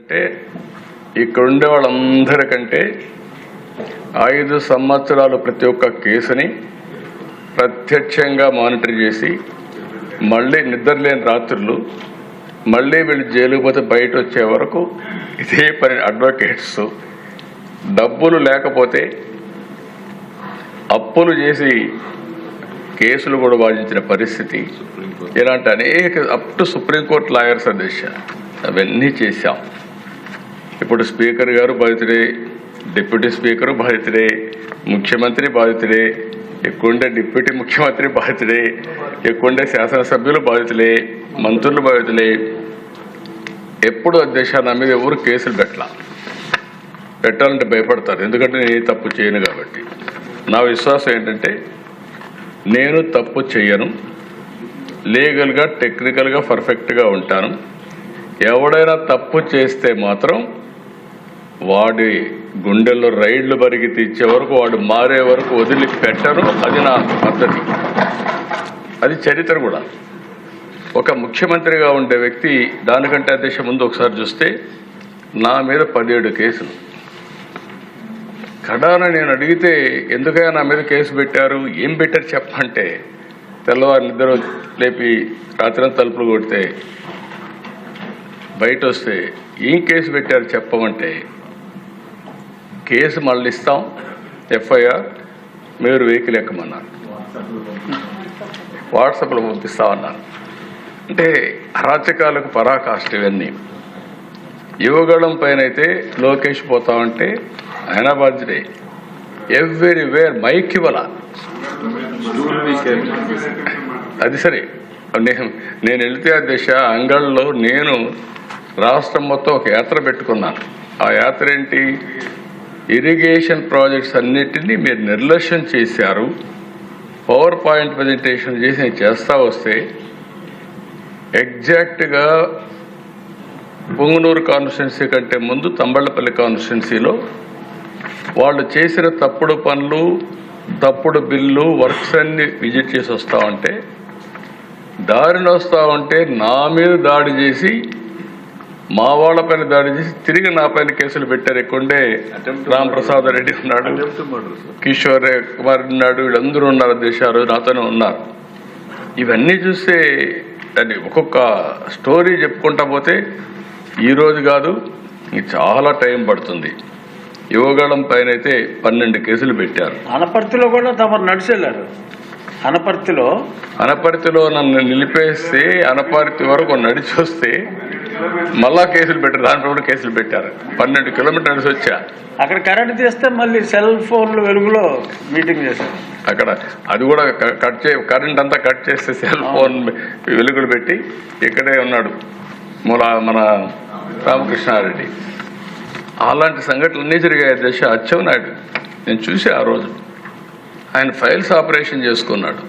అంటే ఇక్కడ ఉండే వాళ్ళందరికంటే 5 సంవత్సరాలు ప్రతి ఒక్క కేసుని ప్రత్యక్షంగా మానిటర్ చేసి మళ్ళీ నిద్రలేని రాత్రులు మళ్ళీ వీళ్ళు జైలుకు పోతే బయట వచ్చే వరకు ఇదే పని. అడ్వకేట్స్ డబ్బులు లేకపోతే అప్పులు చేసి కేసులు కూడా వాదించిన పరిస్థితి. ఇలాంటి అనేక అప్ టు సుప్రీంకోర్టు లాయర్స్ అధ్యక్ష అవన్నీ చేశాం. ఇప్పుడు స్పీకర్ గారు బాధితుడే, డిప్యూటీ స్పీకరు బాధితుడే, ముఖ్యమంత్రి బాధితుడే, ఎక్కువండే డిప్యూటీ ముఖ్యమంత్రి బాధితుడే, ఎక్కువండే శాసనసభ్యులు బాధితులే, మంత్రులు బాధితులే. ఎప్పుడు అధ్యక్ష నా మీద ఎవరు కేసులు పెట్టాలంటే భయపడతారు, ఎందుకంటే నేను ఏ తప్పు చేయను కాబట్టి. నా విశ్వాసం ఏంటంటే నేను తప్పు చేయను, లీగల్గా టెక్నికల్గా పర్ఫెక్ట్గా ఉంటాను. ఎవడైనా తప్పు చేస్తే మాత్రం వాడి గుండెల్లో రైళ్లు బరిగి తీర్చే వరకు, వాడు మారే వరకు వదిలిపెట్టను. అది నా పద్ధతి, అది చరిత్ర కూడా. ఒక ముఖ్యమంత్రిగా ఉండే వ్యక్తి దానికంటే అధ్యక్ష ముందు ఒకసారి చూస్తే నా మీద 17 కేసులు. కడాన నేను అడిగితే ఎందుకైనా నా మీద కేసు పెట్టారు, ఏం పెట్టారు చెప్పంటే, తెల్లవారు నిద్ర లేపి రాత్రి తలుపులు కొడితే బయట వస్తే ఏం కేసు పెట్టారు చెప్పమంటే, కేసు మళ్ళీ ఇస్తాం, ఎఫ్ఐఆర్ మీరు వెహికల్ ఎక్కమన్నారు, వాట్సాప్లో పంపిస్తామన్నారు. అంటే అరాచకాలకు పరాకాష్ట ఇవన్నీ. యువగళం పైన అయితే లోకేష్ పోతామంటే ఆయన బాధ్యతే. ఎవ్రీవేర్ మైక్ ఇవ్వాల, అది సరే. నేను వెళితే ఆ దిశ అంగళ్ళలో నేను రాష్ట్రం మొత్తం ఒక యాత్ర పెట్టుకున్నాను. ఆ యాత్ర ఏంటి, ఇరిగేషన్ ప్రాజెక్ట్స్ అన్నిటినీ మీరు నిర్లక్ష్యం చేశారు, పవర్ పాయింట్ ప్రజెంటేషన్ చేసి నేను చేస్తా వస్తే ఎగ్జాక్ట్గా పొంగునూరు కాన్స్టిట్యున్సీ కంటే ముందు తంబళ్లపల్లి కాన్స్టిట్యున్సీలో వాళ్ళు చేసిన తప్పుడు పనులు, తప్పుడు బిల్లు, వర్క్స్ అన్ని విజిట్ చేసి వస్తూ ఉంటే, దారిని వస్తూ ఉంటే నా మీద దాడి చేసి, మా వాళ్ళ పైన దాడి చేసి తిరిగి నా పైన కేసులు పెట్టారు. ఎక్కువండే రామప్రసాద్ రెడ్డి ఉన్నాడు, కిషోర్ కుమార్ ఉన్నాడు, వీళ్ళందరూ ఉన్నారు దేశాలు నాతోనే ఉన్నారు. ఇవన్నీ చూస్తే అది ఒక్కొక్క స్టోరీ చెప్పుకుంటా పోతే ఈరోజు కాదు, చాలా టైం పడుతుంది. యువగళం పైన అయితే 12 కేసులు పెట్టారు. అనపర్తిలో కూడా తమరు నడిచెళ్ళారు. అనపర్తిలో నన్ను నిలిపేస్తే అనపర్తి వరకు నడిచి వస్తే మళ్ళా కేసులు పెట్టారు, దాంట్లో కూడా కేసులు పెట్టారు. 12 కిలోమీటర్లు నడిచి వచ్చా. అక్కడ కరెంట్ తీస్తే మళ్ళీ సెల్ ఫోన్లు వెలుగులో మీటింగ్ చేశారు. అక్కడ అది కూడా కరెంట్ అంతా కట్ చేస్తే సెల్ ఫోన్ వెలుగులు పెట్టి ఇక్కడే ఉన్నాడు మన రామకృష్ణారెడ్డి. అలాంటి సంఘటనలన్నీ జరిగాయి దశ. అచ్చెన్నాయుడు నేను చూసి ఆ రోజు ఆయన ఫైల్స్ ఆపరేషన్ చేసుకున్నాడు.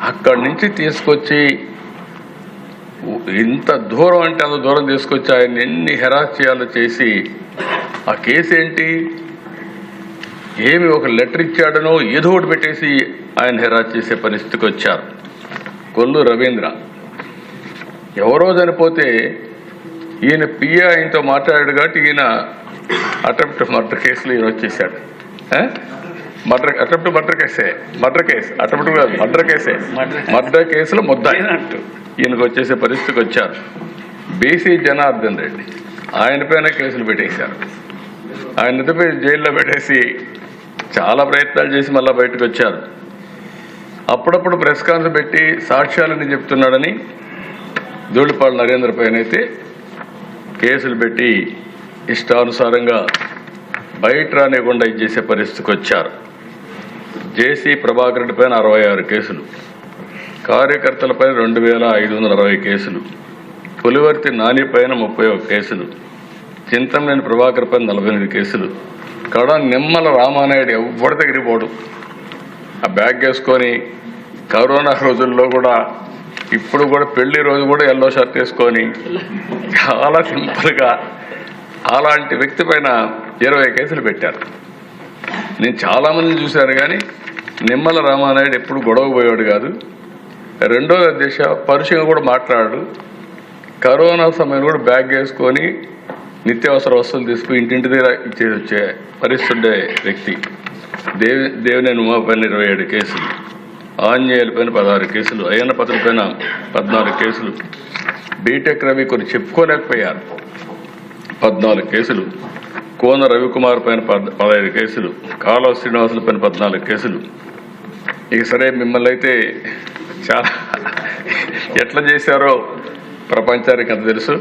అక్కడి నుంచి తీసుకొచ్చి ఇంత దూరం అంటే అంత దూరం తీసుకొచ్చి ఆయన ఎన్ని హెరాస్ చేయాలో చేసి, ఆ కేసు ఏంటి, ఏమి ఒక లెటర్ ఇచ్చాడనో ఏదో ఒకటి పెట్టేసి ఆయన హెరాస్ చేసే పరిస్థితికి వచ్చారు. కొల్లు రవీంద్ర ఎవరో చనిపోతే ఈయన పిఏ ఆయనతో మాట్లాడాడు కాబట్టి ఈయన అటెంప్ట్ మర్డర్ కేసులో ఈయన వచ్చేసాడు. మర్డర్ కేసులో ముద్దాయినట్టు ఈయనకు వచ్చేసే పరిస్థితికి వచ్చారు. బీసీ జనార్దన్ రెడ్డి ఆయన పైన కేసులు పెట్టేశారు. ఆయన ఎదుపై జైల్లో పెట్టేసి చాలా ప్రయత్నాలు చేసి మళ్ళీ బయటకు వచ్చారు. అప్పుడప్పుడు ప్రెస్ కాన్ఫరెన్స్ పెట్టి సాక్ష్యాలని చెప్తున్నాడని ధూళిపాళ నరేంద్ర పైన అయితే కేసులు పెట్టి ఇష్టానుసారంగా బయట రానివ్వకుండా ఇచ్చేసే పరిస్థితికి వచ్చారు. జేసీ ప్రభాకర్ రెడ్డి పైన 66 కేసులు, కార్యకర్తలపై 2560 కేసులు, పులివర్తి నాని పైన 31 కేసులు, చింతమనేని ప్రభాకర్ పైన 48 కేసులు. కడ నిమ్మల రామానాయుడు ఎవరి దగ్గరికి పోడు, ఆ బ్యాగ్ వేసుకొని కరోనా రోజుల్లో కూడా, ఇప్పుడు కూడా పెళ్లి రోజు కూడా ఎల్లో షర్ట్ వేసుకొని చాలా సింపుల్గా అలాంటి వ్యక్తి పైన 20 కేసులు పెట్టారు. నేను చాలామందిని చూశాను కానీ నిమ్మల రామానాయుడు ఎప్పుడు గొడవ పోయేవాడు కాదు. రెండో దిశ పరుషంగా కూడా మాట్లాడాడు. కరోనా సమయంలో కూడా బ్యాగ్ వేసుకొని నిత్యావసర వస్తువులు తీసుకుని ఇంటింటి దగ్గర ఇచ్చేసి వచ్చే పరిస్థితి ఉండే వ్యక్తి. దేవినేని ఉమా పైన 27 కేసులు, ఆంజనేయుల పైన 16 కేసులు, అయ్యన్న పత్రుల పైన 14 కేసులు, బీటెక్ రవి కొన్ని చెప్పుకోలేకపోయారు 14 కేసులు, కోన రవికుమార్ పైన 15 కేసులు, కాలువ శ్రీనివాసుల పైన 14 కేసులు. ఇక సరే మిమ్మల్ని అయితే చాలా ఎట్లా చేశారో ప్రపంచానికి అంత తెలుసు.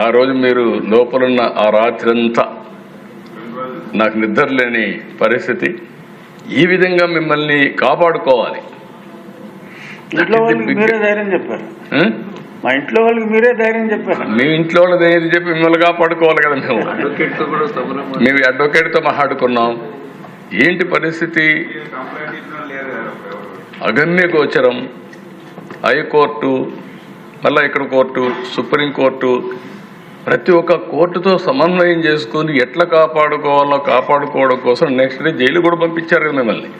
ఆ రోజు మీరు లోపలున్న ఆ రాత్రి అంతా నాకు నిద్ర లేని పరిస్థితి. ఈ విధంగా మిమ్మల్ని కాపాడుకోవాలి. ఇంట్లో వాళ్ళకి మీరే ధైర్యం చెప్పారు. మా ఇంట్లో వాళ్ళకి మీరే ధైర్యం చెప్పారు. మీ ఇంట్లో వాళ్ళ ధైర్యం చెప్పి మిమ్మల్ని కాపాడుకోవాలి కదా. మేము అడ్వకేట్తో మాట్లాడుకున్నాం. ఏంటి పరిస్థితి? అగమ్య గోచరం. హైకోర్టు, మళ్ళీ ఇక్కడ కోర్టు, సుప్రీంకోర్టు, ప్రతి ఒక్క కోర్టుతో సమన్వయం చేసుకుని ఎట్లా కాపాడుకోవాలో కాపాడుకోవడం కోసం నెక్స్ట్ డే జైలు కూడా పంపించారు కదా మిమ్మల్ని.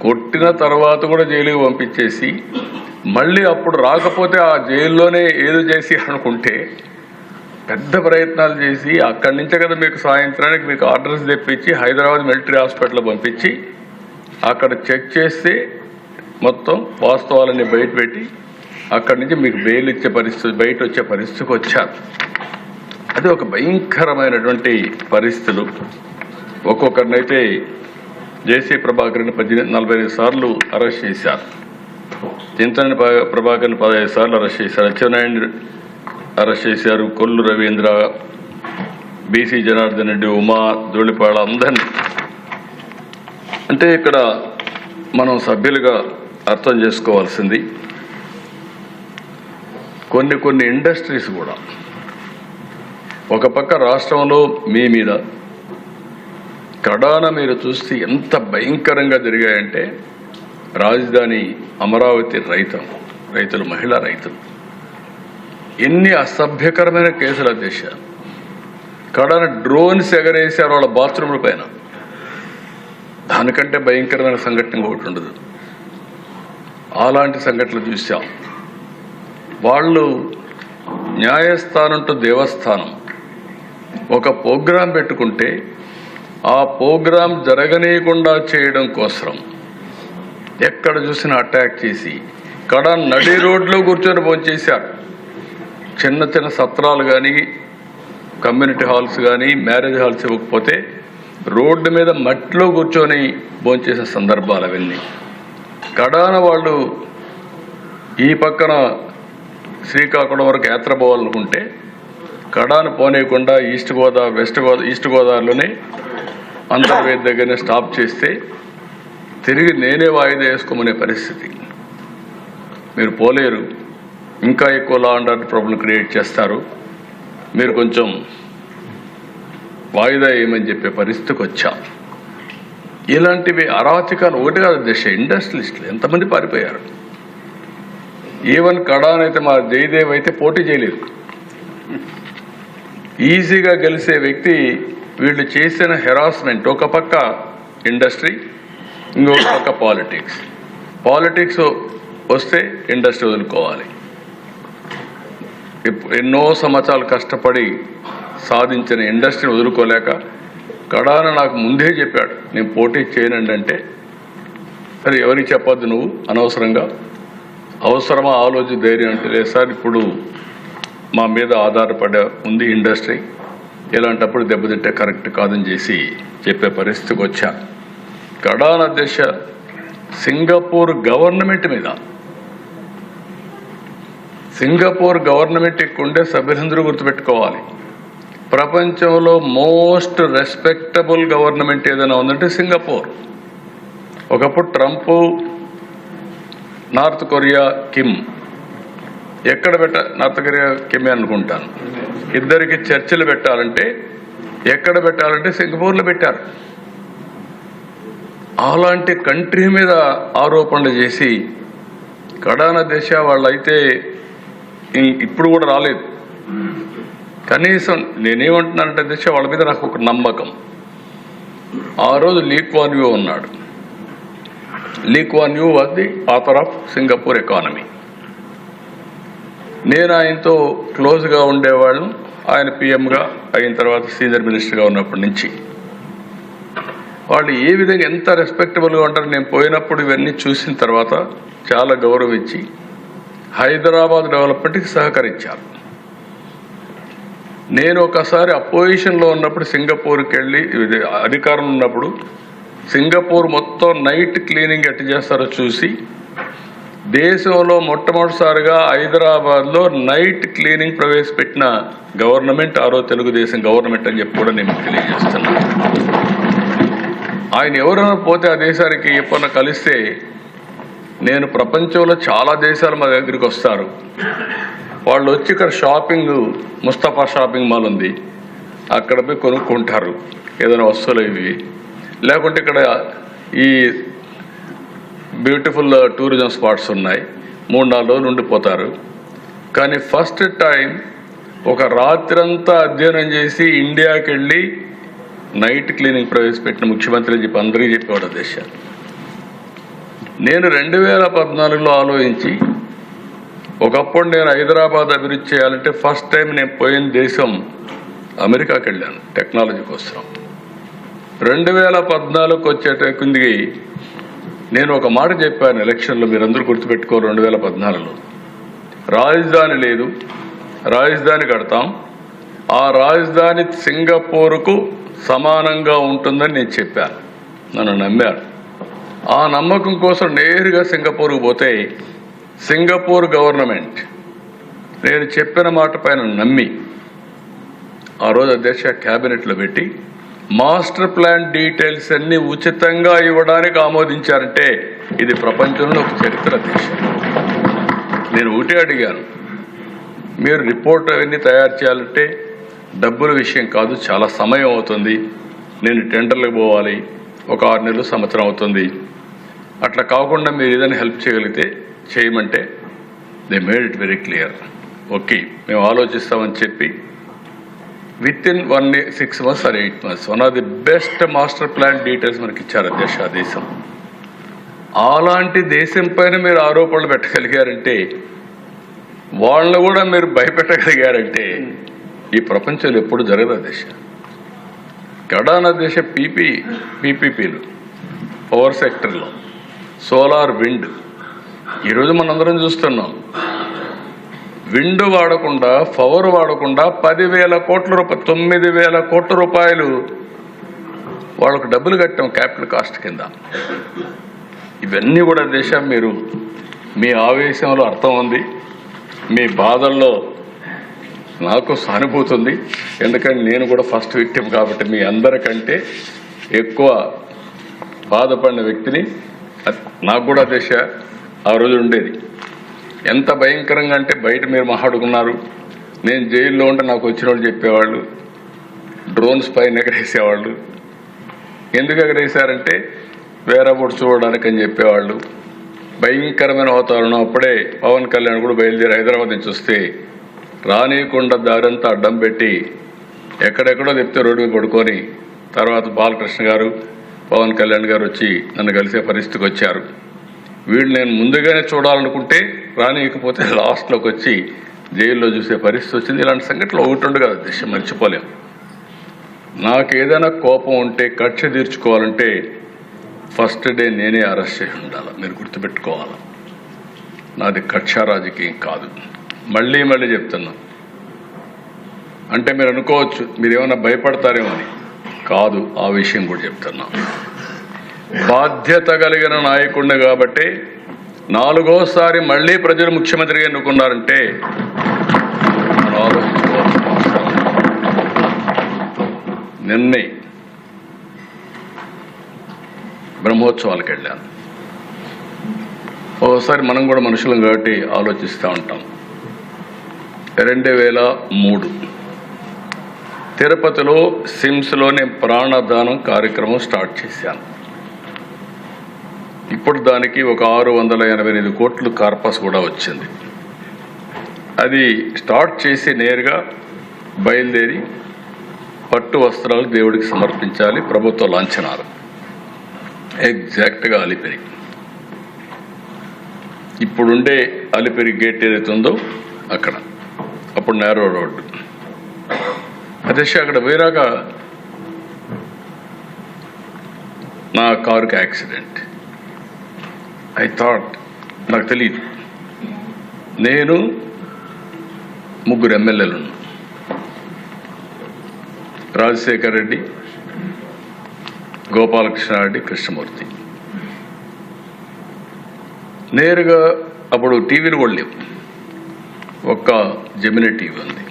కొట్టిన తర్వాత కూడా జైలుకి పంపించేసి మళ్ళీ అప్పుడు రాకపోతే ఆ జైల్లోనే ఏదో చేసి అనుకుంటే పెద్ద ప్రయత్నాలు చేసి అక్కడి నుంచే కదా మీకు సాయంత్రానికి మీకు ఆర్డర్స్ తెప్పించి హైదరాబాద్ మిలిటరీ హాస్పిటల్ పంపించి అక్కడ చెక్ చేస్తే మొత్తం వాస్తవాలన్నీ బయటపెట్టి అక్కడి నుంచి మీకు బెయిల్ ఇచ్చే పరిస్థితి, బయట వచ్చే పరిస్థితికి వచ్చారు. అది ఒక భయంకరమైనటువంటి పరిస్థితులు. ఒక్కొక్కరినైతే జేసీ ప్రభాకర్ని 45 సార్లు అరెస్ట్ చేశారు. చింతని ప్రభాకర్ని 15 సార్లు అరెస్ట్ చేశారు. అచ్చెన్నాయుడిని అరెస్ట్ చేశారు. కొల్లు రవీంద్ర, బీసీ జనార్దన్ రెడ్డి, ఉమా, ధూళిపాళ అందరినీ. అంటే ఇక్కడ మనం సభ్యులుగా అర్థం చేసుకోవాల్సింది కొన్ని ఇండస్ట్రీస్ కూడా ఒక పక్క రాష్ట్రంలో మీ మీద కడాన మీరు చూస్తే ఎంత భయంకరంగా జరిగాయంటే రాజధాని అమరావతి రైతులు మహిళా రైతులు ఎన్ని అసభ్యకరమైన కేసుల దిశ. కడాన డ్రోన్స్ ఎగరేసారు వాళ్ళ బాత్రూముల పైన. దానికంటే భయంకరమైన సంఘటన ఒకటి ఉండదు. అలాంటి సంఘటనలు చూసాం. వాళ్ళు న్యాయస్థానం టు దేవస్థానం ఒక ప్రోగ్రాం పెట్టుకుంటే ఆ ప్రోగ్రాం జరగనీయకుండా చేయడం కోసం ఎక్కడ చూసినా అటాక్ చేసి నడి రోడ్లో కూర్చొని భోంచేశారు. చిన్న చిన్న సత్రాలు కానీ కమ్యూనిటీ హాల్స్ కానీ మ్యారేజ్ హాల్స్ ఇవ్వకపోతే రోడ్డు మీద మట్టిలో కూర్చొని భోంచేసే సందర్భాలు అవన్నీ. వాళ్ళు ఈ పక్కన శ్రీకాకుళం వరకు యాత్ర పోవాలనుకుంటే పోనీయకుండా ఈస్ట్ గోదావరిలోనే అంతర్వేది దగ్గరనే స్టాప్ చేస్తే తిరిగి నేనే వాయిదా వేసుకోమనే పరిస్థితి. మీరు పోలేరు, ఇంకా ఎక్కువ law and order problem create చేస్తారు, మీరు కొంచెం వాయిదా వేయమని చెప్పే పరిస్థితికి వచ్చాం. ఇలాంటివి అరాచకాలు ఒకటి కాదు దేశ ఇండస్ట్రియలిస్టులు ఎంతమంది పారిపోయారు. ఈవెన్ కడానైతే మా జయదేవ్ అయితే పోటీ చేయలేదు. ఈజీగా గెలిచే వ్యక్తి వీళ్ళు చేసిన హెరాస్మెంట్. ఒక పక్క ఇండస్ట్రీ, ఇంకొక పక్క పాలిటిక్స్ వస్తే ఇండస్ట్రీ వదులుకోవాలి. ఎన్నో సంవత్సరాలు కష్టపడి సాధించిన ఇండస్ట్రీని వదులుకోలేక కడాన నాకు ముందే చెప్పాడు నేను పోటీ చేయనండి. అంటే సరే ఎవరికి చెప్పొద్దు నువ్వు అనవసరంగా, అవసరమా ఆలోచన ధైర్యం అంటే లేదు సార్ ఇప్పుడు మా మీద ఆధారపడే ఉంది ఇండస్ట్రీ, ఇలాంటప్పుడు దెబ్బతింటే కరెక్ట్ కాదని చేసి చెప్పే పరిస్థితికి వచ్చా. కడాన దశ సింగపూర్ గవర్నమెంట్ మీద, సింగపూర్ గవర్నమెంట్ ఉండే సభ్యులందరూ గుర్తుపెట్టుకోవాలి. ప్రపంచంలో మోస్ట్ రెస్పెక్టబుల్ గవర్నమెంట్ ఏదైనా ఉందంటే సింగపూర్. ఒకప్పుడు Trump, north Korea Kim, north Korea Kim అనుకుంటాను, ఇద్దరికి చర్చలు పెట్టాలంటే ఎక్కడ పెట్టాలంటే సింగపూర్లో పెట్టారు. అలాంటి కంట్రీ మీద ఆరోపణలు చేసి కడాన దేశ వాళ్ళైతే ఇప్పుడు కూడా రాలేదు. కనీసం నేనేమంటున్నానంటే దేశ వాళ్ళ మీద నాకు ఒక నమ్మకం. ఆ రోజు లీ క్వాన్ యూ ఉన్నాడు. Lee Kuan Yew was the author of Singapore economy. నేను ఆయనతో క్లోజ్గా ఉండేవాళ్ళం. ఆయన పిఎంగా అయిన తర్వాత సీనియర్ మినిస్టర్గా ఉన్నప్పటి నుంచి వాళ్ళు ఏ విధంగా ఎంత రెస్పెక్టబుల్గా ఉంటారు. నేను పోయినప్పుడు ఇవన్నీ చూసిన తర్వాత చాలా గౌరవించి హైదరాబాద్ డెవలప్మెంట్కి సహకరించారు. నేను ఒకసారి అపోజిషన్లో ఉన్నప్పుడు సింగపూర్కి వెళ్ళి అధికారంలో ఉన్నప్పుడు సింగపూర్ మొత్తం నైట్ క్లీనింగ్ ఎట్టు చేస్తారో చూసి దేశంలో మొట్టమొదటిసారిగా హైదరాబాద్లో నైట్ క్లీనింగ్ ప్రవేశపెట్టిన గవర్నమెంట్ ఆ రోజు తెలుగుదేశం గవర్నమెంట్ అని చెప్పి కూడా నేను తెలియజేస్తున్నాను. ఆయన ఎవరైనా పోతే ఆ దేశానికి ఎప్పుడన్నా కలిస్తే నేను ప్రపంచంలో చాలా దేశాలు మా దగ్గరికి వస్తారు. వాళ్ళు వచ్చి ఇక్కడ షాపింగ్ ముస్తఫా షాపింగ్ మాల్ ఉంది, అక్కడ పోయి కొనుక్కుంటారు ఏదైనా వస్తువులు ఇవి. లేకుంటే ఇక్కడ ఈ బ్యూటిఫుల్ టూరిజం స్పాట్స్ ఉన్నాయి, 3-4 రోజులు ఉండిపోతారు. కానీ ఫస్ట్ టైం ఒక రాత్రంతా అధ్యయనం చేసి ఇండియాకి వెళ్ళి నైట్ క్లీనింగ్ ప్రవేశపెట్టిన ముఖ్యమంత్రి అని చెప్పి అందరికీ చెప్పేవాడు దేశాలు. నేను 2014లో ఆలోచించి ఒకప్పుడు నేను హైదరాబాద్ అభివృద్ధి చేయాలంటే ఫస్ట్ టైం నేను పోయిన దేశం అమెరికాకి వెళ్ళాను టెక్నాలజీ కోసం. 2014కి వచ్చేటకుందికి నేను ఒక మాట చెప్పాను ఎలక్షన్లో, మీరందరూ గుర్తుపెట్టుకోరు. 2014లో రాజధాని లేదు, రాజధాని కడతాం, ఆ రాజధాని సింగపూర్కు సమానంగా ఉంటుందని నేను చెప్పాను. నన్ను నమ్మారు. ఆ నమ్మకం కోసం నేరుగా సింగపూర్కు పోతే సింగపూర్ గవర్నమెంట్ నేను చెప్పిన మాట పైన నమ్మి ఆ రోజు అధ్యక్ష క్యాబినెట్లో పెట్టి మాస్టర్ ప్లాన్ డీటెయిల్స్ అన్ని ఉచితంగా ఇవ్వడానికి ఆమోదించారంటే ఇది ప్రపంచంలో ఒక చరిత్ర దేశం. నేను ఒకటే అడిగాను, మీరు రిపోర్ట్ అవన్నీ తయారు చేయాలంటే డబ్బుల విషయం కాదు, చాలా సమయం అవుతుంది, నేను టెండర్లకు పోవాలి, ఒక 6 నెలలు సంవత్సరం అవుతుంది. అట్లా కాకుండా మీరు ఏదైనా హెల్ప్ చేయగలిగితే చేయమంటే they made it very clear. Okay మేము ఆలోచిస్తామని చెప్పి with in 6 months or 8 months one of the best master plan details మనకి ఇచ్చారు దేశం. అలాంటి దేశం పైన మీరు ఆరోపణలు పెట్టగలిగారంటే, వాళ్ళని కూడా మీరు భయపెట్టగలిగారంటే ఈ ప్రపంచంలో ఎప్పుడు జరగదు దేశ. గడాన దేశ పీపీపీలు పవర్ సెక్టర్లో సోలార్, విండ్, ఈరోజు మనందరం చూస్తున్నాం. విండ్ వాడకుండా, పవర్ వాడకుండా 10,000 కోట్ల రూపాయలు 9,000 కోట్ల రూపాయలు వాళ్ళకు డబ్బులు కట్టాం క్యాపిటల్ కాస్ట్ కింద. ఇవన్నీ కూడా దేశం మీరు మీ ఆవేశంలో అర్థం ఉంది, మీ బాధల్లో నాకు సానుభూతి ఉంది. ఎందుకంటే నేను కూడా ఫస్ట్ విక్టిమ్ కాబట్టి మీ అందరికంటే ఎక్కువ బాధపడిన వ్యక్తిని. నాకు కూడా దేశ ఆ రోజు ఉండేది ఎంత భయంకరంగా అంటే, బయట మీరు మాట్లాడుకున్నారు, నేను జైల్లో ఉంటే నాకు వచ్చిన వాళ్ళు చెప్పేవాళ్ళు డ్రోన్స్ పైన ఎగరేసేవాళ్ళు. ఎందుకు ఎగరేసారంటే వేరబోటు చూడడానికి అని చెప్పేవాళ్ళు. భయంకరమైన వాతావరణం. అప్పుడే పవన్ కళ్యాణ్ కూడా బయలుదేరి హైదరాబాద్ నుంచి వస్తే రానియకుండా దారంతా అడ్డం పెట్టి ఎక్కడెక్కడో చెప్తే రోడ్డు మీద పడుకొని తర్వాత బాలకృష్ణ గారు, పవన్ కళ్యాణ్ గారు వచ్చి నన్ను కలిసే పరిస్థితికి వచ్చారు. వీళ్ళు నేను ముందుగానే చూడాలనుకుంటే రానియకపోతే లాస్ట్లోకి వచ్చి జైల్లో చూసే పరిస్థితి వచ్చింది. ఇలాంటి సంఘటనలు ఒకటి కదా దేశం, మర్చిపోలేం. నాకు ఏదైనా కోపం ఉంటే, కక్ష తీర్చుకోవాలంటే ఫస్ట్ డే నేనే అరెస్ట్ చేసి ఉండాలి. మీరు గుర్తుపెట్టుకోవాలి, నాది కక్ష రాజకీయం కాదు. మళ్ళీ చెప్తున్నా. అంటే మీరు అనుకోవచ్చు మీరేమన్నా భయపడతారేమో అని, కాదు, ఆ విషయం కూడా చెప్తున్నా. బాధ్యత కలిగిన నాయకుడిని కాబట్టి 4వసారి మళ్ళీ ప్రజలు ముఖ్యమంత్రిగా ఎన్నుకున్నారంటే మనం ఆలోచించుకోవాల్సిన అవసరం. నిన్నే బ్రహ్మోత్సవాలకు వెళ్ళాను. ఓసారి మనం కూడా మనుషులం కాబట్టి ఆలోచిస్తూ ఉంటాం. 2003 తిరుపతిలో సిమ్స్లో నేను ప్రాణదానం కార్యక్రమం స్టార్ట్ చేశాను. ఇప్పుడు దానికి ఒక 688 కోట్లు కార్పస్ కూడా వచ్చింది. అది స్టార్ట్ చేసి నేరుగా బయలుదేరి పట్టు వస్త్రాలు దేవుడికి సమర్పించాలి, ప్రభుత్వ లాంఛనాలు. ఎగ్జాక్ట్గా అలిపిరి, ఇప్పుడుండే అలిపిరి గేట్ ఏదైతే ఉందో అక్కడ. అప్పుడు నేరో రోడ్డు. అధ్యక్ష అక్కడ పోయినాక నా కారుకి యాక్సిడెంట్. ఐ థాట్, నాకు తెలియదు, నేను ముగ్గురు ఎమ్మెల్యేలు ఉన్నాం, రాజశేఖర్ రెడ్డి, గోపాలకృష్ణారెడ్డి, కృష్ణమూర్తి. నేరుగా అప్పుడు టీవీలు కూడా లేవు, ఒక్క జెమినీ టీవీ ఉంది.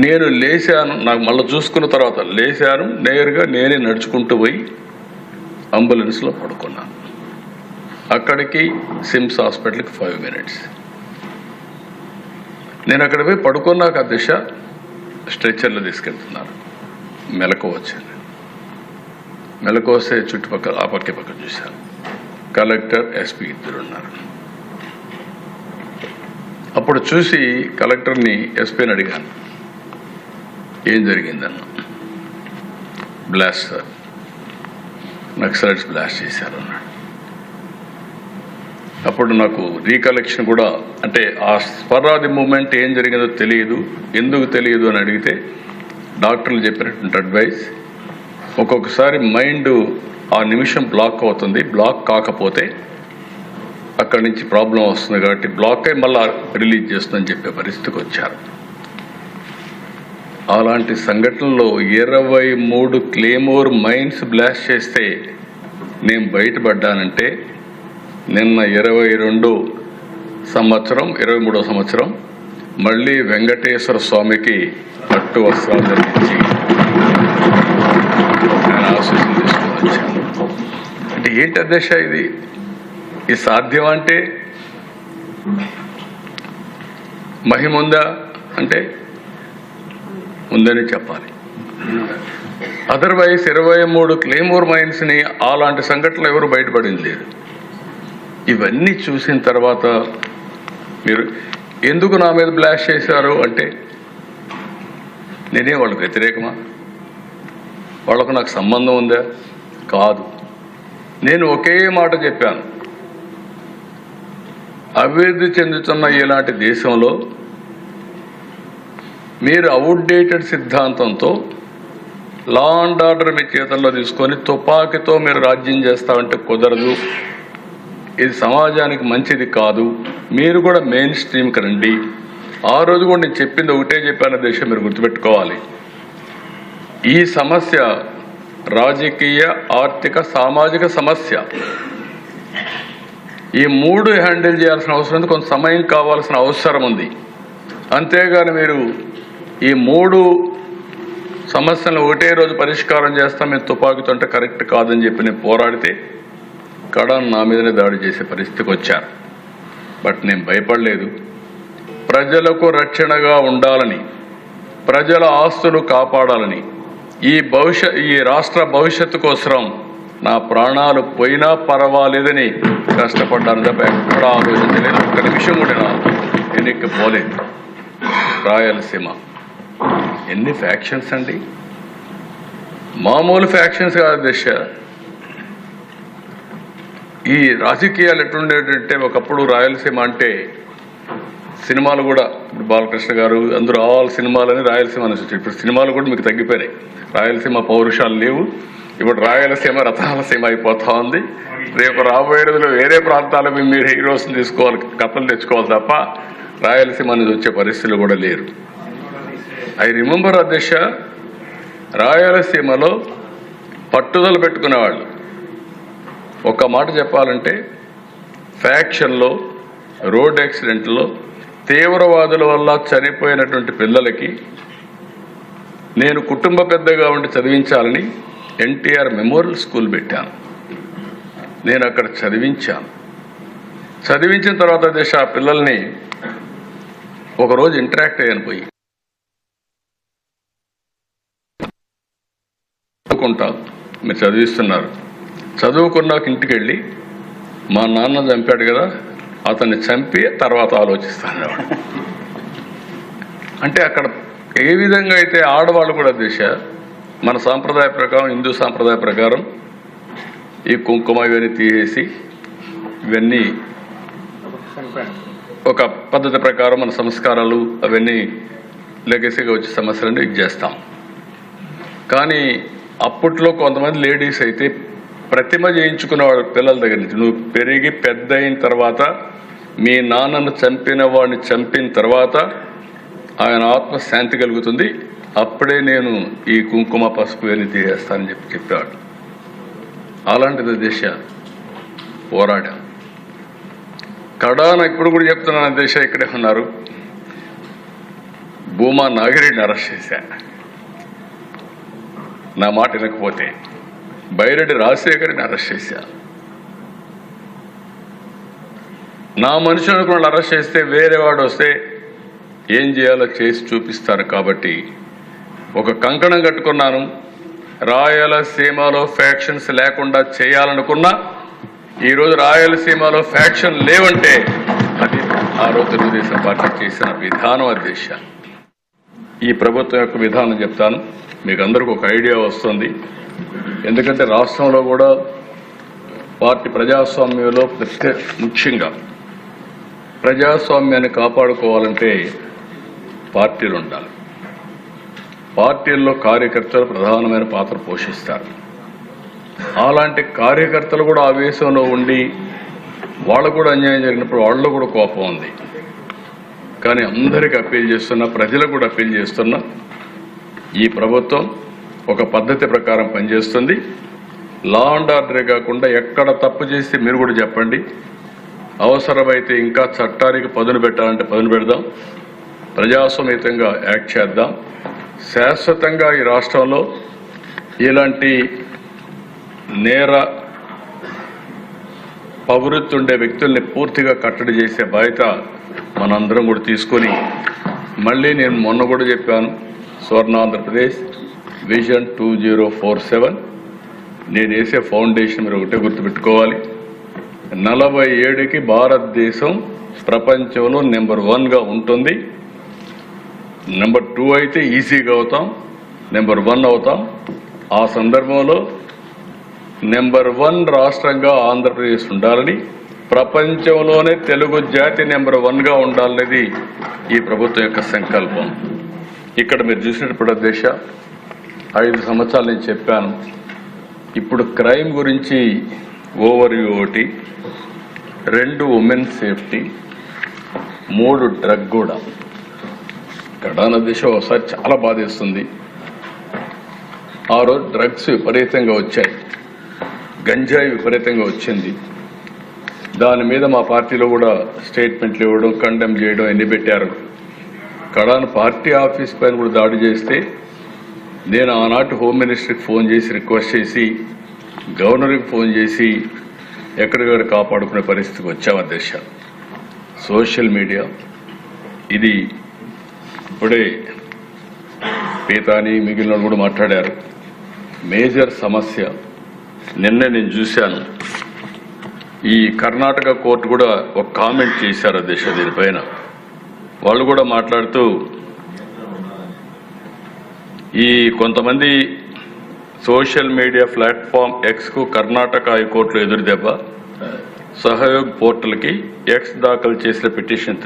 నేను లేచాను, నాకు మళ్ళీ చూసుకున్న తర్వాత లేచాను, నేరుగా నేనే నడుచుకుంటూ పోయి అంబులెన్స్లో పడుకున్నాను. అక్కడికి సిమ్స్ హాస్పిటల్కి 5 minutes. నేను అక్కడ పోయి పడుకున్నాక అధ్యక్ష స్ట్రెచ్చర్లో తీసుకెళ్తున్నారు. మెలకు వచ్చాను. మెలకు వస్తే చుట్టుపక్కల ఆ పక్క చూశాను. కలెక్టర్, ఎస్పీ ఇద్దరు ఉన్నారు. అప్పుడు చూసి కలెక్టర్ని, ఎస్పీని అడిగాను, ఏం జరిగిందన్న. బ్లాస్ట్ సార్, నక్సలైట్స్ బ్లాస్ట్ చేశారు అన్నాడు. అప్పుడు నాకు రీకలెక్షన్ కూడా, అంటే ఆ స్పర్ ఆఫ్ ది మూమెంట్ ఏం జరిగిందో తెలియదు. ఎందుకు తెలియదు అని అడిగితే డాక్టర్లు చెప్పినటువంటి అడ్వైస్, ఒక్కొక్కసారి మైండ్ ఆ నిమిషం బ్లాక్ అవుతుంది, బ్లాక్ కాకపోతే అక్కడి నుంచి ప్రాబ్లం వస్తుంది కాబట్టి బ్లాక్ అయి మళ్ళీ రిలీజ్ చేస్తుందని చెప్పే పరిస్థితికి వచ్చారు. అలాంటి సంఘటనలో 23 క్లేమోర్ మైన్స్ బ్లాస్ట్ చేస్తే నేను బయటపడ్డానంటే నిన్న 22వ సంవత్సరం 23వ సంవత్సరం మళ్ళీ వెంకటేశ్వర స్వామికి పట్టు వస్త్రాలు ధరించి నేను ఆశీస్సులు తీసుకొని వచ్చాను. అంటే ఏంటి అధ్యక్ష ఇది సాధ్యం అంటే మహిమ ఉందా అంటే ఉందని చెప్పాలి. అదర్వైజ్ 23 క్లేమోర్ మైన్స్ని అలాంటి సంఘటనలు ఎవరు బయటపడింది లేదు. ఇవన్నీ చూసిన తర్వాత మీరు ఎందుకు నా మీద బ్లాస్ట్ చేశారు అంటే నేనే వాళ్ళకి వ్యతిరేకమా? వాళ్ళకు నాకు సంబంధం ఉందా? కాదు. నేను ఒకే మాట చెప్పాను, అభివృద్ధి చెందుతున్న ఇలాంటి దేశంలో మీరు అవుట్డేటెడ్ సిద్ధాంతంతో లా అండ్ ఆర్డర్ మీ చేతుల్లో తీసుకొని తుపాకీతో మీరు రాజ్యం చేస్తామంటే కుదరదు. ఇది సమాజానికి మంచిది కాదు. మీరు కూడా మెయిన్ స్ట్రీమ్కి రండి. ఆ రోజు కూడా నేను చెప్పింది ఒకటే చెప్పాను దేశం, మీరు గుర్తుపెట్టుకోవాలి. ఈ సమస్య రాజకీయ, ఆర్థిక, సామాజిక సమస్య. ఈ 3 హ్యాండిల్ చేయాల్సిన అవసరం ఉంది, కొంత సమయం కావాల్సిన అవసరం ఉంది. అంతేగాని మీరు ఈ 3 సమస్యలను ఒకటే రోజు పరిష్కారం చేస్తాం మేము తుపాకీతో అంటే కరెక్ట్ కాదని చెప్పి నేను పోరాడితే కడాన్ నా మీదనే దాడి చేసే పరిస్థితికి వచ్చారు. బట్ నేను భయపడలేదు. ప్రజలకు రక్షణగా ఉండాలని, ప్రజల ఆస్తులు కాపాడాలని, ఈ రాష్ట్ర భవిష్యత్తు కోసం నా ప్రాణాలు పోయినా పర్వాలేదని కష్టపడ్డాను తప్ప ఎక్కడ ఆలోచించలేదు. ఒక్క నిమిషం కూడా ఎన్నిక పోలేదు. రాయలసీమ ఎన్ని ఫ్యాక్షన్స్ అండి, మామూలు ఫ్యాక్షన్స్ కాదు దిశ. ఈ రాజకీయాలు ఎట్లుండేటంటే ఒకప్పుడు రాయలసీమ అంటే సినిమాలు కూడా, ఇప్పుడు బాలకృష్ణ గారు అందరూ ఆల్ సినిమాలని రాయలసీమ అని వచ్చారు. ఇప్పుడు సినిమాలు కూడా మీకు తగ్గిపోయినాయి. రాయలసీమ పౌరుషాలు లేవు. ఇప్పుడు రాయలసీమ రతనాలసీమ అయిపోతా ఉంది. రేపు రాబోయే రోజుల్లో వేరే ప్రాంతాలకు మీరు హీరోస్ని తీసుకోవాలి, కథలు తెచ్చుకోవాలి తప్ప రాయలసీమ అనేది వచ్చే పరిస్థితులు కూడా లేరు. ఐ రిమెంబర్ అధ్యక్ష, రాయలసీమలో పట్టుదల పెట్టుకునేవాళ్ళు. ఒక్క మాట చెప్పాలంటే ఫ్యాక్షన్లో, రోడ్ యాక్సిడెంట్లో, తీవ్రవాదుల వల్ల చనిపోయినటువంటి పిల్లలకి నేను కుటుంబ పెద్దగా ఉండి చదివించాలని ఎన్టీఆర్ మెమోరియల్ స్కూల్ పెట్టాను. నేను అక్కడ చదివించాను. చదివించిన తర్వాత దేశ ఆ పిల్లల్ని ఒకరోజు ఇంటరాక్ట్ అయ్యాను. పోయి చదువుకుంటా, మీరు చదివిస్తున్నారు, చదువుకున్నాక ఇంటికి వెళ్ళి మా నాన్న చంపాడు కదా, అతన్ని చంపి తర్వాత ఆలోచిస్తాను. అంటే అక్కడ ఏ విధంగా అయితే ఆడవాళ్ళు కూడా దిశ మన సాంప్రదాయ ప్రకారం, హిందూ సాంప్రదాయ ప్రకారం ఈ కుంకుమ ఇవన్నీ తీసేసి ఇవన్నీ ఒక పద్ధతి ప్రకారం మన సంస్కారాలు అవన్నీ లెగసీగా వచ్చే సమస్యలన్నీ ఇది చేస్తాం. కానీ అప్పట్లో కొంతమంది లేడీస్ అయితే ప్రతిమ చేయించుకున్న వాళ్ళ పిల్లల దగ్గర నుంచి, నువ్వు పెరిగి పెద్ద అయిన తర్వాత మీ నాన్నను చంపిన వాడిని చంపిన తర్వాత ఆయన ఆత్మ శాంతి కలుగుతుంది, అప్పుడే నేను ఈ కుంకుమ పసుపు అని తీసేస్తానని చెప్పాడు. అలాంటిది దిశ పోరాడాం. కడాన ఇప్పుడు కూడా చెప్తున్నాను, దిశ ఇక్కడే ఉన్నారు, భూమా నాగిరెడ్డిని అరెస్ట్ చేశా. నా మాట వినకపోతే బైరెడ్డి రాజశేఖర్ని అరెస్ట్ చేశా. నా మనుషులకు వాళ్ళు అరెస్ట్ చేస్తే వేరే వాడు వస్తే ఏం చేయాలో చేసి చూపిస్తారు. కాబట్టి ఒక కంకణం కట్టుకున్నాను, రాయలసీమలో ఫ్యాక్షన్స్ లేకుండా చేయాలనుకున్నా. ఈరోజు రాయలసీమలో ఫ్యాక్షన్ లేవంటే అది ఆ రోజు తెలుగుదేశం పార్టీ చేసిన విధానం. అధ్యక్ష, ఈ ప్రభుత్వం యొక్క విధానం చెప్తాను, మీకు అందరికీ ఒక ఐడియా వస్తుంది. ఎందుకంటే రాష్ట్రంలో కూడా పార్టీ ప్రజాస్వామ్యంలో ముఖ్యంగా ప్రజాస్వామ్యాన్ని కాపాడుకోవాలంటే పార్టీలు ఉండాలి. పార్టీల్లో కార్యకర్తలు ప్రధానమైన పాత్ర పోషిస్తారు. అలాంటి కార్యకర్తలు కూడా ఆవేశంలో ఉండి వాళ్ళకు కూడా అన్యాయం జరిగినప్పుడు వాళ్ళలో కూడా కోపం ఉంది. కానీ అందరికీ అప్పీల్ చేస్తున్నా, ప్రజలకు కూడా అప్పీల్ చేస్తున్నా, ఈ ప్రభుత్వం ఒక పద్ధతి ప్రకారం పనిచేస్తుంది. లా అండ్ ఆర్డరే కాకుండా ఎక్కడ తప్పు చేస్తే మీరు కూడా చెప్పండి. అవసరమైతే ఇంకా చట్టానికి పదును పెట్టాలంటే పదును పెడదాం, ప్రజాస్వామ్యతంగా యాక్ట్ చేద్దాం. శాశ్వతంగా ఈ రాష్ట్రంలో ఇలాంటి నేర ప్రవృత్తి ఉండే వ్యక్తుల్ని పూర్తిగా కట్టడి చేసే బాధ్యత మనందరం కూడా తీసుకొని, మళ్ళీ నేను మొన్న కూడా చెప్పాను, స్వర్ణాంధ్రప్రదేశ్ విజన్ 2047 నేను వేసే ఫౌండేషన్ మీరు ఒకటే గుర్తుపెట్టుకోవాలి. 47కి భారతదేశం ప్రపంచంలో నెంబర్ 1గా ఉంటుంది. నెంబర్ 2 అయితే ఈజీగా అవుతాం, నెంబర్ 1 అవుతాం. ఆ సందర్భంలో నెంబర్ 1 రాష్ట్రంగా ఆంధ్రప్రదేశ్ ఉండాలని, ప్రపంచంలోనే తెలుగు జాతి నెంబర్ 1గా ఉండాలనేది ఈ ప్రభుత్వం యొక్క సంకల్పం. ఇక్కడ మీరు చూసినప్పుడు దేశ 5 సంవత్సరాలు నేను చెప్పాను. ఇప్పుడు క్రైమ్ గురించి ఓవర్వ్యూ ఒకటి, 2 ఉమెన్ సేఫ్టీ, 3 డ్రగ్ కూడా. కడాన దిశ ఒకసారి చాలా బాధేస్తుంది. ఆ రోజు డ్రగ్స్ విపరీతంగా వచ్చాయి, గంజాయి విపరీతంగా వచ్చింది. దాని మీద మా పార్టీలో కూడా స్టేట్మెంట్లు ఇవ్వడం, కండెమ్ చేయడం ఎన్ని పెట్టారు. కడాన పార్టీ ఆఫీస్ పైన కూడా దాడి చేస్తే నేను ఆనాటి హోమ్ మినిస్టర్కి ఫోన్ చేసి రిక్వెస్ట్ చేసి, గవర్నర్కి ఫోన్ చేసి ఎక్కడికక్కడ కాపాడుకునే పరిస్థితికి వచ్చాం. అధ్యక్ష, సోషల్ మీడియా ఇది ఇప్పుడే పీతాని మిగిలిన కూడా మాట్లాడారు, మేజర్ సమస్య. నిన్నే నేను చూశాను, ఈ కర్ణాటక కోర్టు కూడా ఒక కామెంట్ చేశారు అధ్యక్ష దీనిపైన. వాళ్ళు కూడా మాట్లాడుతూ, ఈ కొంతమంది సోషల్ మీడియా ప్లాట్ఫామ్ ఎక్స్కు కర్ణాటక హైకోర్టులో ఎదురు దెబ్బ, సహయోగ్ పోర్టల్కి ఎక్స్ దాఖలు చేసిన పిటిషన్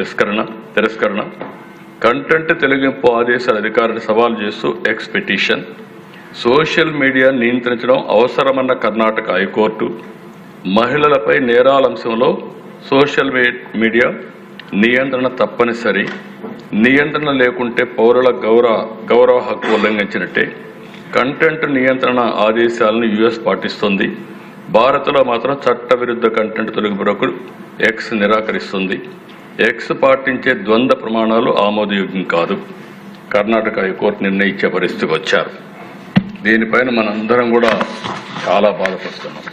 తిరస్కరణ, కంటెంట్ తొలగింపు ఆదేశాల అధికారులు సవాల్ చేస్తూ ఎక్స్ పిటిషన్, సోషల్ మీడియా నియంత్రించడం అవసరమన్న కర్ణాటక హైకోర్టు, మహిళలపై నేరాల అంశంలో సోషల్ మీడియా నియంత్రణ తప్పనిసరి, నియంత్రణ లేకుంటే పౌరుల గౌరవ హక్కు ఉల్లంఘించినట్టే, కంటెంట్ నియంత్రణ ఆదేశాలను యుఎస్ పాటిస్తుంది, భారత్లో మాత్రం చట్టవిరుద్ధ కంటెంట్ తొలగింపునకు ఎక్స్ నిరాకరిస్తుంది, ఎక్స్ పాటించే ద్వంద్వ ప్రమాణాలు ఆమోదయోగ్యం కాదు. కర్ణాటక హైకోర్టు నిర్ణయించే పరిస్థితికి వచ్చారు. దీనిపైన మనందరం కూడా చాలా బాధపడుతున్నాం.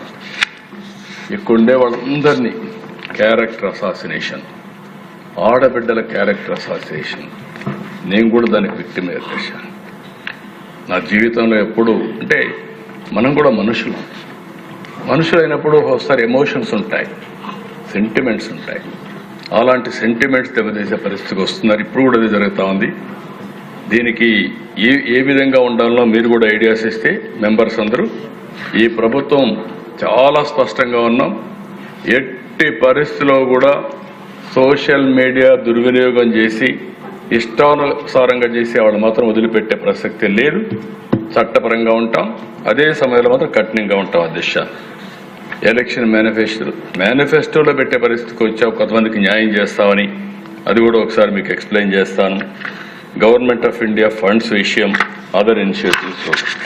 ఇక్కడుండే వాళ్ళందరినీ క్యారెక్టర్ అసాసినేషన్, ఆడబిడ్డల క్యారెక్టర్ అసాసినేషన్, నేను కూడా దానికి విక్టిమే చేశాను. నా జీవితంలో ఎప్పుడు అంటే మనం కూడా మనుషులైనప్పుడు ఒకసారి ఎమోషన్స్ ఉంటాయి, సెంటిమెంట్స్ ఉంటాయి. అలాంటి సెంటిమెంట్స్ దెబ్బతీసే పరిస్థితికి వస్తున్నారు. ఇప్పుడు కూడా అది జరుగుతూ ఉంది. దీనికి ఏ విధంగా ఉండాలో మీరు కూడా ఐడియాస్ ఇస్తే మెంబర్స్ అందరూ, ఈ ప్రభుత్వం చాలా స్పష్టంగా ఉన్నాం. ఎట్టి పరిస్థితిలో కూడా సోషల్ మీడియా దుర్వినియోగం చేసి ఇష్టానుసారంగా చేసి వాళ్ళు మాత్రం వదిలిపెట్టే ప్రసక్తి లేదు. చట్టపరంగా ఉంటాం, అదే సమయంలో మాత్రం కఠినంగా ఉంటాం. అధ్యక్ష, ఎలక్షన్ మేనిఫెస్టోలో పెట్టే పరిస్థితికి వచ్చావు, కొంతమందికి న్యాయం చేస్తామని, అది కూడా ఒకసారి మీకు ఎక్స్ప్లెయిన్ చేస్తాను. గవర్నమెంట్ ఆఫ్ ఇండియా ఫండ్స్ విషయం, అదర్ ఇనిషియేటివ్స్,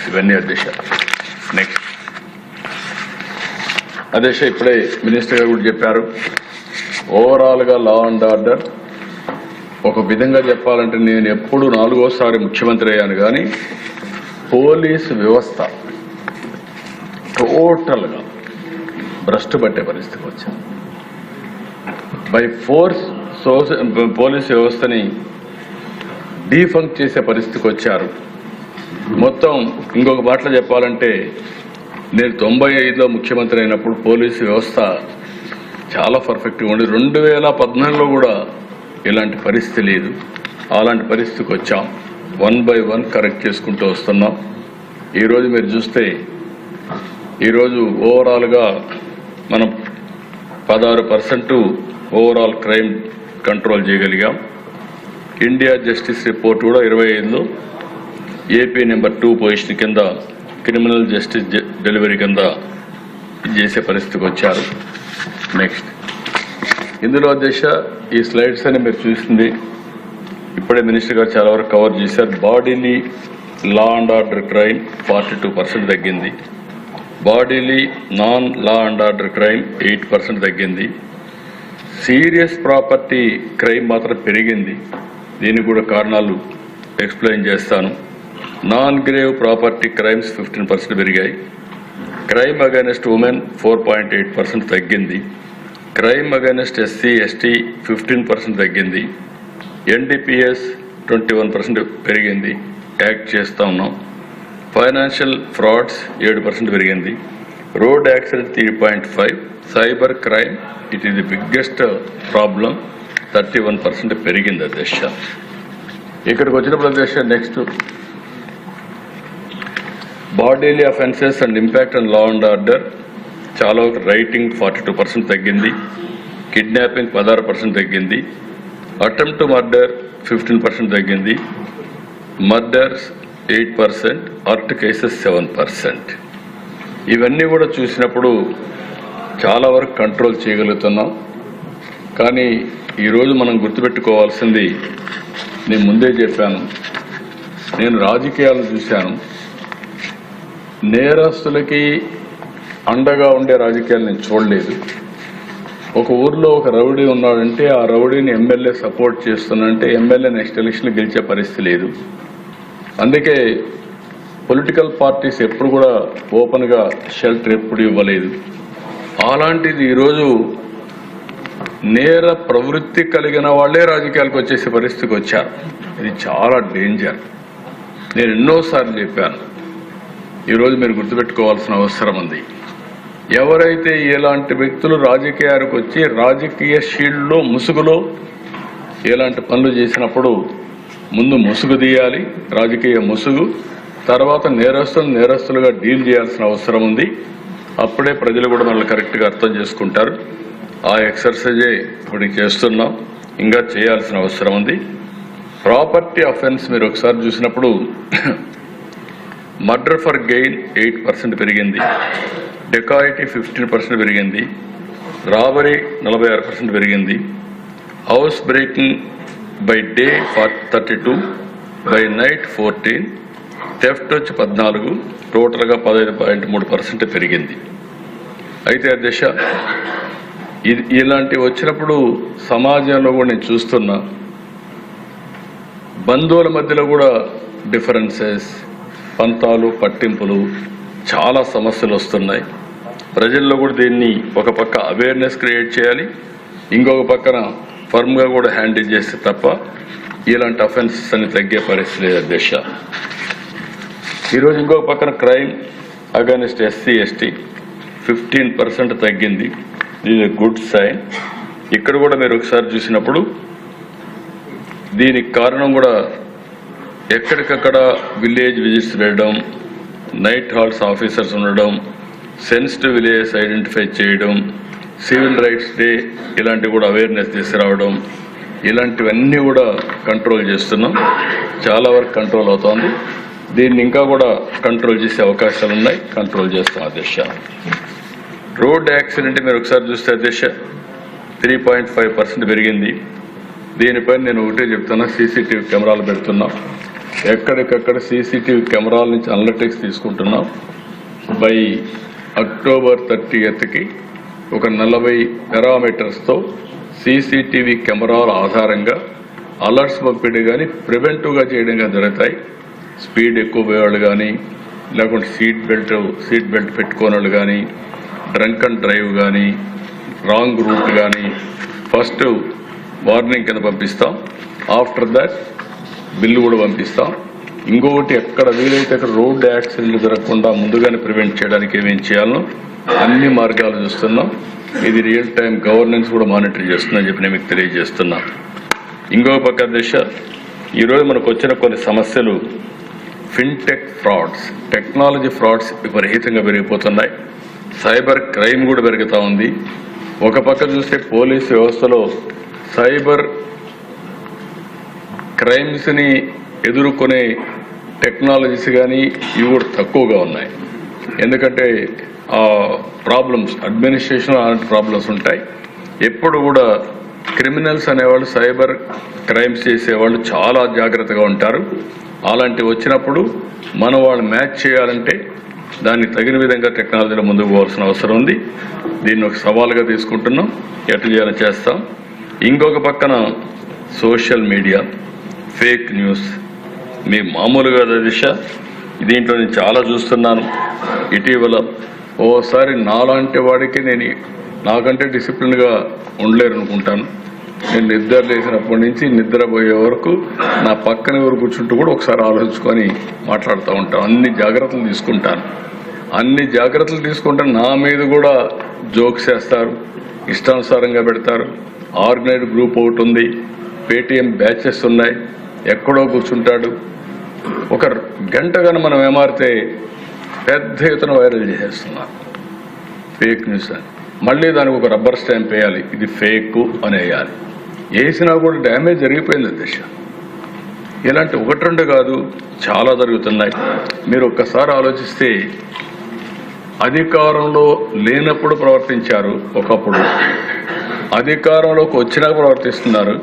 ఇవన్నీ అధ్యక్ష. నెక్స్ట్ అధ్యక్ష, ఇప్పుడే మినిస్టర్ గారు కూడా చెప్పారు, ఓవరాల్గా లా అండ్ ఆర్డర్ ఒక విధంగా చెప్పాలంటే నేను ఎప్పుడు 4వ సారి ముఖ్యమంత్రి అయ్యాను, కానీ పోలీసు వ్యవస్థ టోటల్గా భ్రష్టు పట్టే పరిస్థితికి వచ్చాను. బై ఫోర్స్ పోలీసు వ్యవస్థని డీఫంక్ చేసే పరిస్థితికి వచ్చారు. మొత్తం ఇంకొక మాటలో చెప్పాలంటే నేను 95లో ముఖ్యమంత్రి అయినప్పుడు పోలీసు వ్యవస్థ చాలా పర్ఫెక్ట్గా ఉండి 2014లో కూడా ఇలాంటి పరిస్థితి లేదు. అలాంటి పరిస్థితికి వచ్చాం. 1 by 1 కరెక్ట్ చేసుకుంటూ వస్తున్నాం. ఈరోజు మీరు చూస్తే ఈరోజు ఓవరాల్గా మనం 16% ఓవరాల్ క్రైమ్ కంట్రోల్ చేయగలిగాం. ఇండియా జస్టిస్ రిపోర్ట్ కూడా 25లో ఏపీ నెంబర్ 2 పొజిషన్ కింద క్రిమినల్ జస్టిస్ డెలివరీ కింద చేసే పరిస్థితికి వచ్చారు. నెక్స్ట్ ఇందులో అధ్యక్ష ఈ స్లైడ్స్ అని మీరు చూసింది ఇప్పుడే మినిస్టర్ గారు చాలా వరకు కవర్ చేశారు. Bodily law and order crime 42% తగ్గింది. Bodily non law and order crime 8% తగ్గింది. సీరియస్ ప్రాపర్టీ క్రైమ్ మాత్రం పెరిగింది. దీనికి కూడా కారణాలు ఎక్స్ప్లెయిన్ చేస్తాను. నాన్ గ్రేవ్ ప్రాపర్టీ క్రైమ్స్ 15% పెరిగాయి. క్రైమ్ అగైనెస్ట్ ఉమెన్ 4.8% తగ్గింది. క్రైమ్ అగైనెస్ట్ ఎస్సీ ఎస్టీ 15% తగ్గింది. ఎన్డీపీఎస్ 21% పెరిగింది, యాక్ట్ చేస్తూ ఉన్నాం. ఫైనాన్షియల్ ఫ్రాడ్స్ 7% పెరిగింది. Road accident 3.5. Cyber crime it is the biggest problem, 31% పెరిగింది అధ్యక్ష. ఇక్కడికి వచ్చినప్పుడు అధ్యక్ష next bodily offences and impact on law and order చాలా రైటింగ్ 42% తగ్గింది. కిడ్నాపింగ్ 16% తగ్గింది. అటెంప్ట్ టు మర్డర్ 15% తగ్గింది. Murders 8%, hurt cases 7%. ఇవన్నీ కూడా చూసినప్పుడు చాలా వరకు కంట్రోల్ చేయగలుగుతున్నాం. కానీ ఈరోజు మనం గుర్తుపెట్టుకోవాల్సింది, నేను ముందే చెప్పాను, నేను రాజకీయాలు చూశాను. నేరస్తులకి అండగా ఉండే రాజకీయాలు నేను చూడలేదు. ఒక ఊర్లో ఒక రౌడీ ఉన్నాడంటే ఆ రౌడీని ఎమ్మెల్యే సపోర్ట్ చేస్తున్నాడంటే ఎమ్మెల్యే నెక్స్ట్ ఎలక్షన్లో గెలిచే పరిస్థితి లేదు. అందుకే పొలిటికల్ పార్టీస్ ఎప్పుడు కూడా ఓపెన్గా షెల్టర్ ఎప్పుడు ఇవ్వలేదు. అలాంటిది ఈరోజు నేర ప్రవృత్తి కలిగిన వాళ్లే రాజకీయాలకు వచ్చేసే పరిస్థితికి వచ్చారు. ఇది చాలా డేంజర్. నేను ఎన్నోసార్లు చెప్పాను. ఈరోజు మీరు గుర్తుపెట్టుకోవాల్సిన అవసరం ఉంది. ఎవరైతే ఇలాంటి వ్యక్తులు రాజకీయాలకు వచ్చి రాజకీయ షీల్డ్లో ముసుగులో ఇలాంటి పనులు చేసినప్పుడు ముందు ముసుగు తీయాలి, రాజకీయ ముసుగు, తర్వాత నేరస్తులుగా డీల్ చేయాల్సిన అవసరం ఉంది. అప్పుడే ప్రజలు కూడా మనల్ని కరెక్ట్గా అర్థం చేసుకుంటారు. ఆ ఎక్సర్సైజే ఇప్పుడు చేస్తున్నాం, ఇంకా చేయాల్సిన అవసరం ఉంది. ప్రాపర్టీ అఫెన్స్ మీరు ఒకసారి చూసినప్పుడు మర్డర్ ఫర్ గెయిన్ 8% పెరిగింది. డెకాయిటీ 15% పెరిగింది. రాబరీ 46% పెరిగింది. House breaking by day 32, by night 14, theft వచ్చి 14, టోటల్గా 15.3% పెరిగింది. అయితే అధ్యక్ష ఇలాంటివి వచ్చినప్పుడు సమాజంలో కూడా నేను చూస్తున్నా, బంధువుల మధ్యలో కూడా డిఫరెన్సెస్, పంతాలు, పట్టింపులు, చాలా సమస్యలు వస్తున్నాయి. ప్రజల్లో కూడా దీన్ని ఒక పక్క అవేర్నెస్ క్రియేట్ చేయాలి, ఇంకొక పక్కన ఫర్మ్గా కూడా హ్యాండిల్ చేస్తే తప్ప ఇలాంటి అఫెన్సెస్ అని తగ్గే పరిస్థితి లేదు అధ్యక్ష. ఈరోజు ఇంకొక పక్కన క్రైమ్ అగైనెస్ట్ ఎస్సీ ఎస్టీ 15% తగ్గింది. ఇది గుడ్ సైన్. ఇక్కడ కూడా మీరు ఒకసారి చూసినప్పుడు దీనికి కారణం కూడా ఎక్కడికక్కడ విలేజ్ విజిట్స్ వెళ్ళడం, నైట్ హాల్స్ ఆఫీసర్స్ ఉండడం, సెన్సిటివ్ విలేజెస్ ఐడెంటిఫై చేయడం, సివిల్ రైట్స్ డే ఇలాంటివి కూడా అవేర్నెస్ తీసుకురావడం, ఇలాంటివన్నీ కూడా కంట్రోల్ చేస్తున్నాం. చాలా వరకు కంట్రోల్ అవుతోంది. దీన్ని ఇంకా కూడా కంట్రోల్ చేసే అవకాశాలు ఉన్నాయి, కంట్రోల్ చేస్తాం అధ్యక్ష. రోడ్ యాక్సిడెంట్ మీరు ఒకసారి చూస్తే అధ్యక్ష 3.5% పెరిగింది. దీనిపైన నేను ఒకటే చెప్తున్నా, సీసీటీవీ కెమెరాలు పెడుతున్నాం. ఎక్కడికక్కడ సీసీటీవీ కెమెరాల నుంచి అనలిటిక్స్ తీసుకుంటున్నాం. బై అక్టోబర్ 30కి ఒక 40 పారామీటర్స్తో సీసీటీవీ కెమెరాల ఆధారంగా అలర్ట్స్ పంపిణీ కానీ ప్రివెంటివ్గా చేయడంగా జరుగుతాయి. స్పీడ్ ఎక్కువ పోయేవాళ్ళు కానీ, లేకుంటే సీట్ బెల్ట్ పెట్టుకోని వాళ్ళు కానీ, డ్రంక్ అండ్ డ్రైవ్ కానీ, రాంగ్ రూట్ కానీ ఫస్ట్ వార్నింగ్ కింద పంపిస్తాం. ఆఫ్టర్ దాట్ బిల్లు కూడా పంపిస్తాం. ఇంకొకటి ఎక్కడ వీలైతే అక్కడ రోడ్ యాక్సిడెంట్లు జరగకుండా ముందుగానే ప్రివెంట్ చేయడానికి ఏమేం చేయాలో అన్ని మార్గాలు చూస్తున్నాం. ఇది రియల్ టైం గవర్నెన్స్ కూడా మానిటర్ చేస్తుందని చెప్పి నేను మీకు తెలియజేస్తున్నా. ఇంకొక పక్క దిశ, ఈరోజు మనకు వచ్చిన కొన్ని సమస్యలు ఫిన్టెక్ ఫ్రాడ్స్, టెక్నాలజీ ఫ్రాడ్స్ విపరీతంగా పెరిగిపోతున్నాయి. సైబర్ క్రైమ్ కూడా పెరుగుతూ ఉంది. ఒక పక్క చూస్తే పోలీసు వ్యవస్థలో సైబర్ క్రైమ్స్ని ఎదుర్కొనే టెక్నాలజీస్ కానీ ఇవి కూడా తక్కువగా ఉన్నాయి. ఎందుకంటే ప్రాబ్లమ్స్, అడ్మినిస్ట్రేషన్ అలాంటి ప్రాబ్లమ్స్ ఉంటాయి. ఎప్పుడు కూడా క్రిమినల్స్ అనేవాళ్ళు, సైబర్ క్రైమ్స్ చేసేవాళ్ళు చాలా జాగ్రత్తగా ఉంటారు. అలాంటివి వచ్చినప్పుడు మనం వాళ్ళు మ్యాచ్ చేయాలంటే దాన్ని తగిన విధంగా టెక్నాలజీలో ముందుకు పోవాల్సిన అవసరం ఉంది. దీన్ని ఒక సవాలుగా తీసుకుంటున్నాం, ఎట్లా చేయాలని చేస్తాం. ఇంకొక పక్కన సోషల్ మీడియా, ఫేక్ న్యూస్ మీ మామూలుగా దిశ, దీంట్లో నేను చాలా చూస్తున్నాను. ఇటీవల ఓసారి నాలాంటి వాడికి నాకంటే డిసిప్లిన్గా ఉండలేరు అనుకుంటాను. నేను నిద్ర లేచినప్పటి నుంచి నిద్రపోయే వరకు నా పక్కన ఎవరు కూర్చుంటూ కూడా ఒకసారి ఆలోచించుకొని మాట్లాడుతూ ఉంటాను. అన్ని జాగ్రత్తలు తీసుకుంటాను. నా మీద కూడా జోక్స్ వేస్తారు, ఇష్టానుసారంగా పెడతారు. ఆర్గనైజ్డ్ గ్రూప్ ఒకటి ఉంది, పేటీఎం బ్యాచెస్ ఉన్నాయి, ఎక్కడో కూర్చుంటాడు. ఒక గంట కానీ మనం ఏమారితే పెద్ద ఎత్తున వైరల్ చేసేస్తున్నారు ఫేక్ న్యూస్ అని. మళ్ళీ దానికి ఒక రబ్బర్ స్టాంప్ వేయాలి, ఇది ఫేక్ అని వేయాలి. వేసినా కూడా డ్యామేజ్ జరిగిపోయింది దిశ. ఇలాంటి 1-2 కాదు, చాలా జరుగుతున్నాయి. మీరు ఒక్కసారి ఆలోచిస్తే అధికారంలో లేనప్పుడు ప్రవర్తించారు ఒకప్పుడు, అధికారంలోకి వచ్చినాక ప్రవర్తిస్తున్నారు.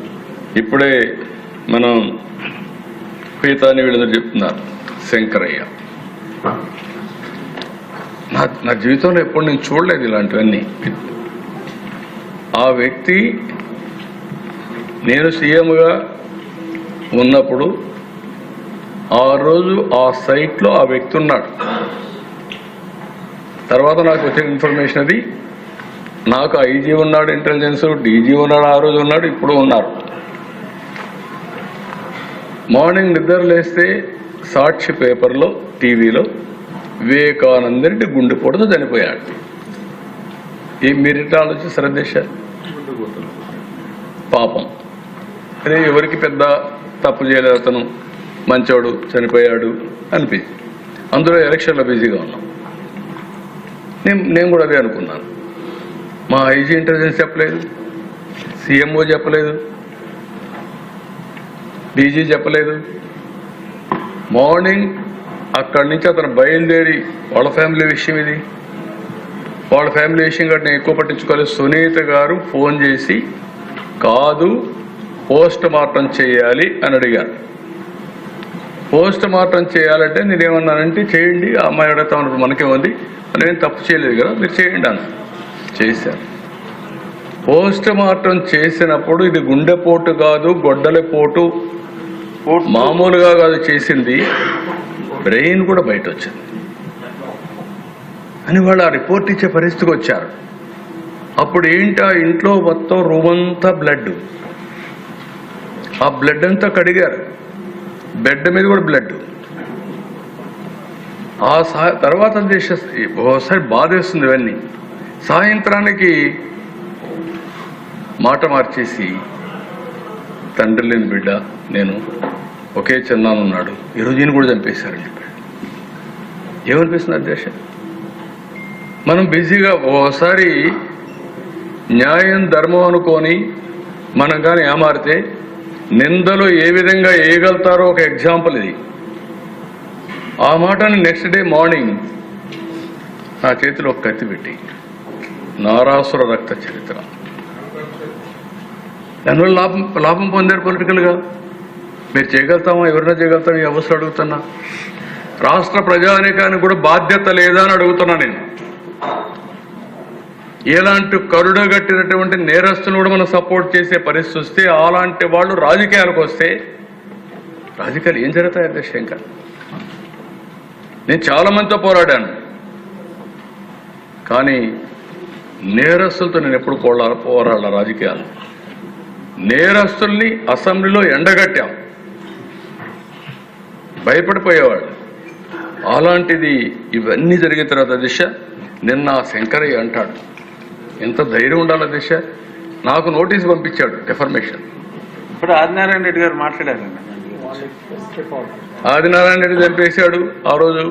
ఇప్పుడే మనం పీతాని వీళ్ళందరూ చెప్తున్నారు, శంకరయ్య. నా జీవితంలో ఎప్పుడు నేను చూడలేదు ఇలాంటివన్నీ. ఆ వ్యక్తి నేను సీఎంగా ఉన్నప్పుడు ఆ రోజు ఆ సైట్లో ఆ వ్యక్తి ఉన్నాడు. తర్వాత నాకు వచ్చిన ఇన్ఫర్మేషన్ అది, నాకు ఐజీ ఉన్నాడు, ఇంటెలిజెన్స్ డీజీ ఉన్నాడు, ఆ రోజు ఉన్నాడు, ఇప్పుడు ఉన్నారు. మార్నింగ్ నిద్ర లేస్తే సాక్షి పేపర్లో, టీవీలో వివేకానంద రెడ్డి గుండెపోటుతో చనిపోయాడు. మీరు ఆలోచి శ్రద్ధ పాపం. అదే ఎవరికి పెద్ద తప్పు చేయలేదు, అతను మంచోడు, చనిపోయాడు అనిపించి అందులో ఎలక్షన్లో బిజీగా ఉన్నాం. నేను కూడా అదే అనుకున్నాను. మా ఐజీ ఇంటెలిజెన్స్ చెప్పలేదు, సీఎంఓ చెప్పలేదు, డీజీ చెప్పలేదు. మార్నింగ్ అక్కడి నుంచి అతను బయలుదేరి వాళ్ళ ఫ్యామిలీ విషయం ఇది, వాళ్ళ ఫ్యామిలీ విషయం కాబట్టి నేను ఎక్కువ పట్టించుకోలేదు. సునీత గారు ఫోన్ చేసి కాదు పోస్ట్ మార్టం చేయాలి అని అడిగారు. పోస్ట్ మార్టం చేయాలంటే నేనేమన్నానంటే చేయండి, ఆ అమ్మాయి అడుగుతా ఉన్నప్పుడు మనకేముంది, నేను తప్పు చేయలేదు కదా, మీరు చేయండి అన్న. చేశారు. పోస్ట్ మార్టం చేసినప్పుడు ఇది గుండెపోటు కాదు, గొడ్డలిపోటు మామూలుగా కాదు చేసింది, బ్రెయిన్ కూడా బయట వచ్చింది అని వాళ్ళు ఆ రిపోర్ట్ ఇచ్చే పరిస్థితికి వచ్చారు. అప్పుడు ఏంటి, ఆ ఇంట్లో మొత్తం రూమ్ అంతా బ్లడ్, ఆ బ్లడ్ అంతా కడిగారు, బెడ్ మీద కూడా బ్లడ్. ఆ తర్వాత ఒకసారి బాధేస్తుంది ఇవన్నీ. సాయంత్రానికి మాట మార్చేసి తండ్రి లేని బిడ్డ నేను, ఒకే చిన్నానున్నాడు, ఈరోజు ఈయన కూడా చంపేశారని చెప్పాడు. ఏమనిపిస్తుంది అధ్యక్ష? మనం బిజీగా ఓసారి న్యాయం ధర్మం అనుకొని మనం కానీ ఏమారితే నిందలు ఏ విధంగా వేయగలుగుతారో ఒక ఎగ్జాంపుల్ ఇది. ఆ మాటని నెక్స్ట్ డే మార్నింగ్ నా చేతిలో ఒక కత్తి పెట్టి నారాసుర రక్త చరిత్ర, దానివల్ల లాభం పొందారు పొలిటికల్గా. మీరు చేయగలుగుతామా? ఎవరైనా చేయగలుగుతాం? ఈ అవసరం అడుగుతున్నా. రాష్ట్ర ప్రజానీకానికి కూడా బాధ్యత లేదా అని అడుగుతున్నా నేను. ఎలాంటి కరుడగట్టినటువంటి నేరస్తులు కూడా మనం సపోర్ట్ చేసే పరిస్థితి వస్తే, అలాంటి వాళ్ళు రాజకీయాలకు వస్తే రాజకీయాలు ఏం జరుగుతాయి అధ్యక్ష? ఇంకా నేను చాలా మందితో పోరాడాను, కానీ నేరస్తులతో నేను ఎప్పుడు పోరాడాల? రాజకీయాలు నేరస్తుల్ని అసెంబ్లీలో ఎండగట్టాం, భయపడిపోయేవాళ్ళు. అలాంటిది ఇవన్నీ జరిగిన తర్వాత దిశ నిన్న శంకరయ్య అంటాడు, ఎంత ధైర్యం ఉండాలి దిశ. నాకు నోటీస్ పంపించాడు డిఫర్మేషన్. ఇప్పుడు ఆదినారాయణ రెడ్డి గారు మాట్లాడారండి. ఆదినారాయణ రెడ్డి చంపేశాడు ఆ రోజు,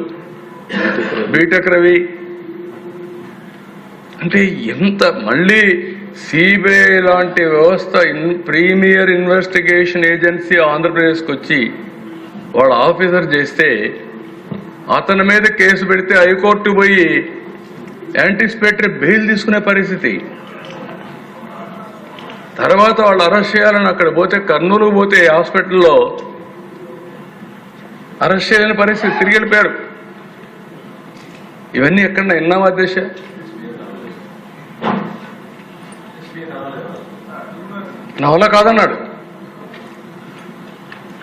బీటెక్ రవి. అంటే ఎంత మళ్ళీ సిబిఐ లాంటి వ్యవస్థ, ప్రీమియర్ ఇన్వెస్టిగేషన్ ఏజెన్సీ ఆంధ్రప్రదేశ్కి వచ్చి వాళ్ళ ఆఫీసర్ చేస్తే, అతని మీద కేసు పెడితే హైకోర్టు పోయి యాంటిసిపేటరీ బెయిల్ తీసుకునే పరిస్థితి. తర్వాత వాళ్ళు అరెస్ట్ చేయాలని అక్కడ పోతే, కర్నూలు పోతే హాస్పిటల్లో అరెస్ట్ చేయలేని పరిస్థితి, తిరిగి వెళ్ళిపోయారు. ఇవన్నీ ఎక్కడన్నా విన్నామా దేశ? నా వల్ల కాదన్నాడు.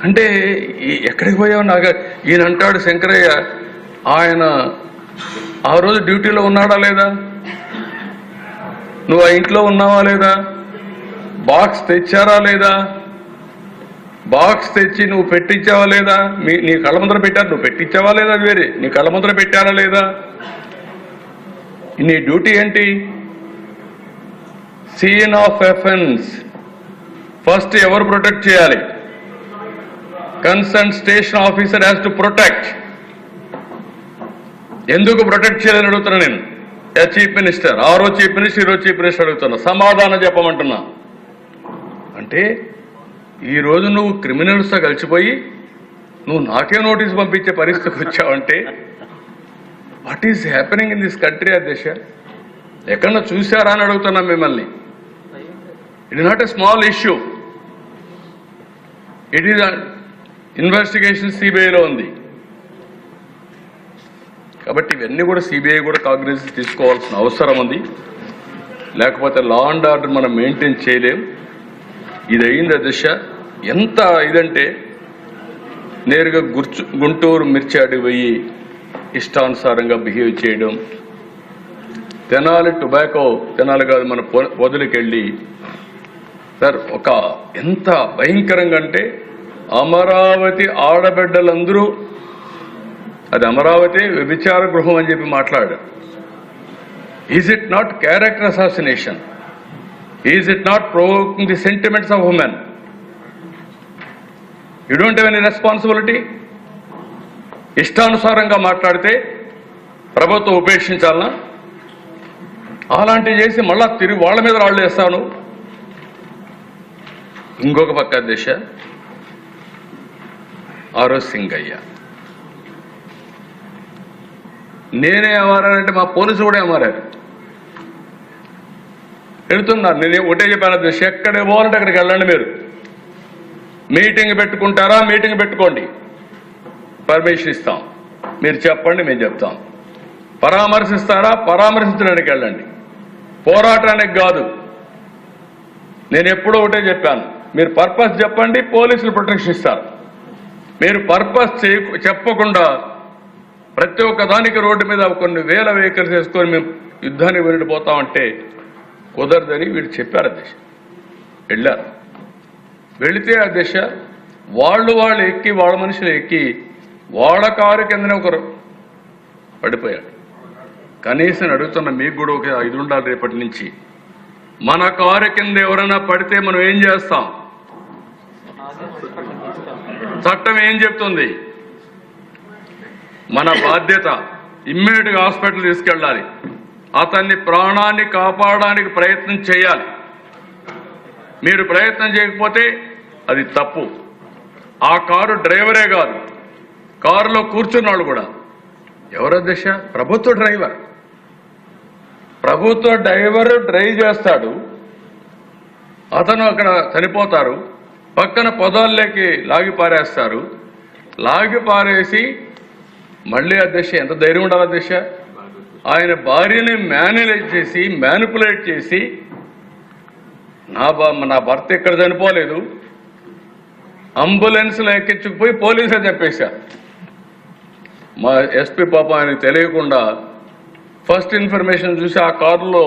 అంటే ఎక్కడికి పోయావు? నాకు ఈయన అంటాడు శంకరయ్య, ఆయన ఆ రోజు డ్యూటీలో ఉన్నాడా లేదా? నువ్వు ఆ ఇంట్లో ఉన్నావా లేదా? బాక్స్ తెచ్చారా లేదా? బాక్స్ తెచ్చి నువ్వు పెట్టించావా లేదా? నీ కళ్ళ ముందర పెట్టారు, నువ్వు పెట్టించావా లేదా? అది వేరే. నీ కళ్ళ ముందర పెట్టారా లేదా? నీ డ్యూటీ ఏంటి? సీన్ ఆఫ్ అఫెన్స్ ఫస్ట్ ఎవరు ప్రొటెక్ట్ చేయాలి? Concern station officer has to protect. ఎందుకు ప్రొటెక్ట్ చేయాలని అడుగుతున్నా నేను. చీఫ్ మినిస్టర్, ఆ రోజు చీఫ్ మినిస్టర్, ఈరోజు చీఫ్ మినిస్టర్ అడుగుతున్నా, సమాధానం చెప్పమంటున్నా. అంటే ఈరోజు నువ్వు క్రిమినల్స్తో కలిసిపోయి నువ్వు నాకే నోటీస్ పంపించే పరిస్థితికి వచ్చావంటే what is happening in this country అధ్యక్ష? ఎక్కడన్నా చూశారా అని అడుగుతున్నా మిమ్మల్ని. It is not a small issue. It is investigation సిబిఐలో ఉంది. కాబట్టి ఇవన్నీ కూడా సిబిఐ కూడా కాగ్నిజెన్స్ తీసుకోవాల్సిన అవసరం ఉంది. లేకపోతే లా అండ్ ఆర్డర్ మనం మెయింటైన్ చేయలేం. ఇది అయింది దశ. ఎంత ఇదంటే నేరుగా గుంటూరు మిర్చాడికి పోయి ఇష్టానుసారంగా బిహేవ్ చేయడం, తెనాలి టొబాకో, తెనాలి కాదు మన వదిలికెళ్ళి సార్ ఒక ఎంత భయంకరంగా అంటే అమరావతి ఆడబిడ్డలందరూ అది అమరావతి వ్యభిచార గృహం అని చెప్పి మాట్లాడారు. Is it not character assassination? Is it not provoking the sentiments of women? You don't have any responsibility. ఇష్టానుసారంగా మాట్లాడితే ప్రభుత్వం ఉపేక్షించాలనా? అలాంటివి చేసి మళ్ళా తిరిగి వాళ్ళ మీద రాళ్ళు వేస్తాను. ఇంకొక పక్క దిశ ఆరోజ్ సింగయ్య, నేనే ఏమారానంటే మా పోలీసులు కూడా ఏమారారు. వెళుతున్నారు. నేను ఒకటే చెప్పాను దిశ, ఎక్కడికి పోవాలంటే అక్కడికి వెళ్ళండి. మీరు మీటింగ్ పెట్టుకుంటారా? మీటింగ్ పెట్టుకోండి, పర్మిషన్ ఇస్తాం. మీరు చెప్పండి, మేము చెప్తాం. పరామర్శిస్తారా? పరామర్శించడానికి వెళ్ళండి, పోరాటానికి కాదు. నేను ఎప్పుడూ ఒకటే చెప్పాను, మీరు పర్పస్ చెప్పండి, పోలీసులు ప్రొటెక్షన్ ఇస్తారు. మీరు పర్పస్ చెప్పకుండా ప్రతి ఒక్క దానికి రోడ్డు మీద కొన్ని వేల వెహికల్స్ వేసుకొని మేము యుద్ధానికి వెళ్ళిపోతామంటే కుదరదని వీళ్ళు చెప్పారు అధ్యక్ష. వెళ్ళారు. వెళితే అధ్యక్ష వాళ్ళు ఎక్కి, వాళ్ళ మనుషులు ఎక్కి వాళ్ళ కారు కిందనే ఒకరు పడిపోయాడు. కనీసం అడుగుతున్న మీకు కూడా ఒక 5 ఉండాలి రేపటి నుంచి. మన కారు కింద ఎవరైనా పడితే మనం ఏం చేస్తాం? చట్టం ఏం చెప్తుంది? మన బాధ్యత ఇమ్మీడియట్గా హాస్పిటల్ తీసుకెళ్ళాలి. అతన్ని ప్రాణాన్ని కాపాడడానికి ప్రయత్నం చేయాలి. మీరు ప్రయత్నం చేయకపోతే అది తప్పు. ఆ కారు డ్రైవరే కాదు, కారులో కూర్చున్నాడు కూడా ఎవరు అధ్యక్ష? ప్రభుత్వ డ్రైవర్. ప్రభుత్వ డ్రైవర్ డ్రైవ్ చేస్తాడు, అతను అక్కడ చనిపోతారు, పక్కన పొదాల్లోకి లాగి పారేస్తారు. లాగి పారేసి మళ్ళీ అధ్యక్ష ఎంత ధైర్యం ఉండాలి అధ్యక్ష? ఆయన భార్యని మ్యానిపులేట్ చేసి నా భర్త ఇక్కడ చనిపోలేదు, అంబులెన్స్లో ఎక్కించుకుపోయి పోలీసే చెప్పేశారు. మా ఎస్పీ పాప ఆయనకు తెలియకుండా ఫస్ట్ ఇన్ఫర్మేషన్ చూసి ఆ కారులో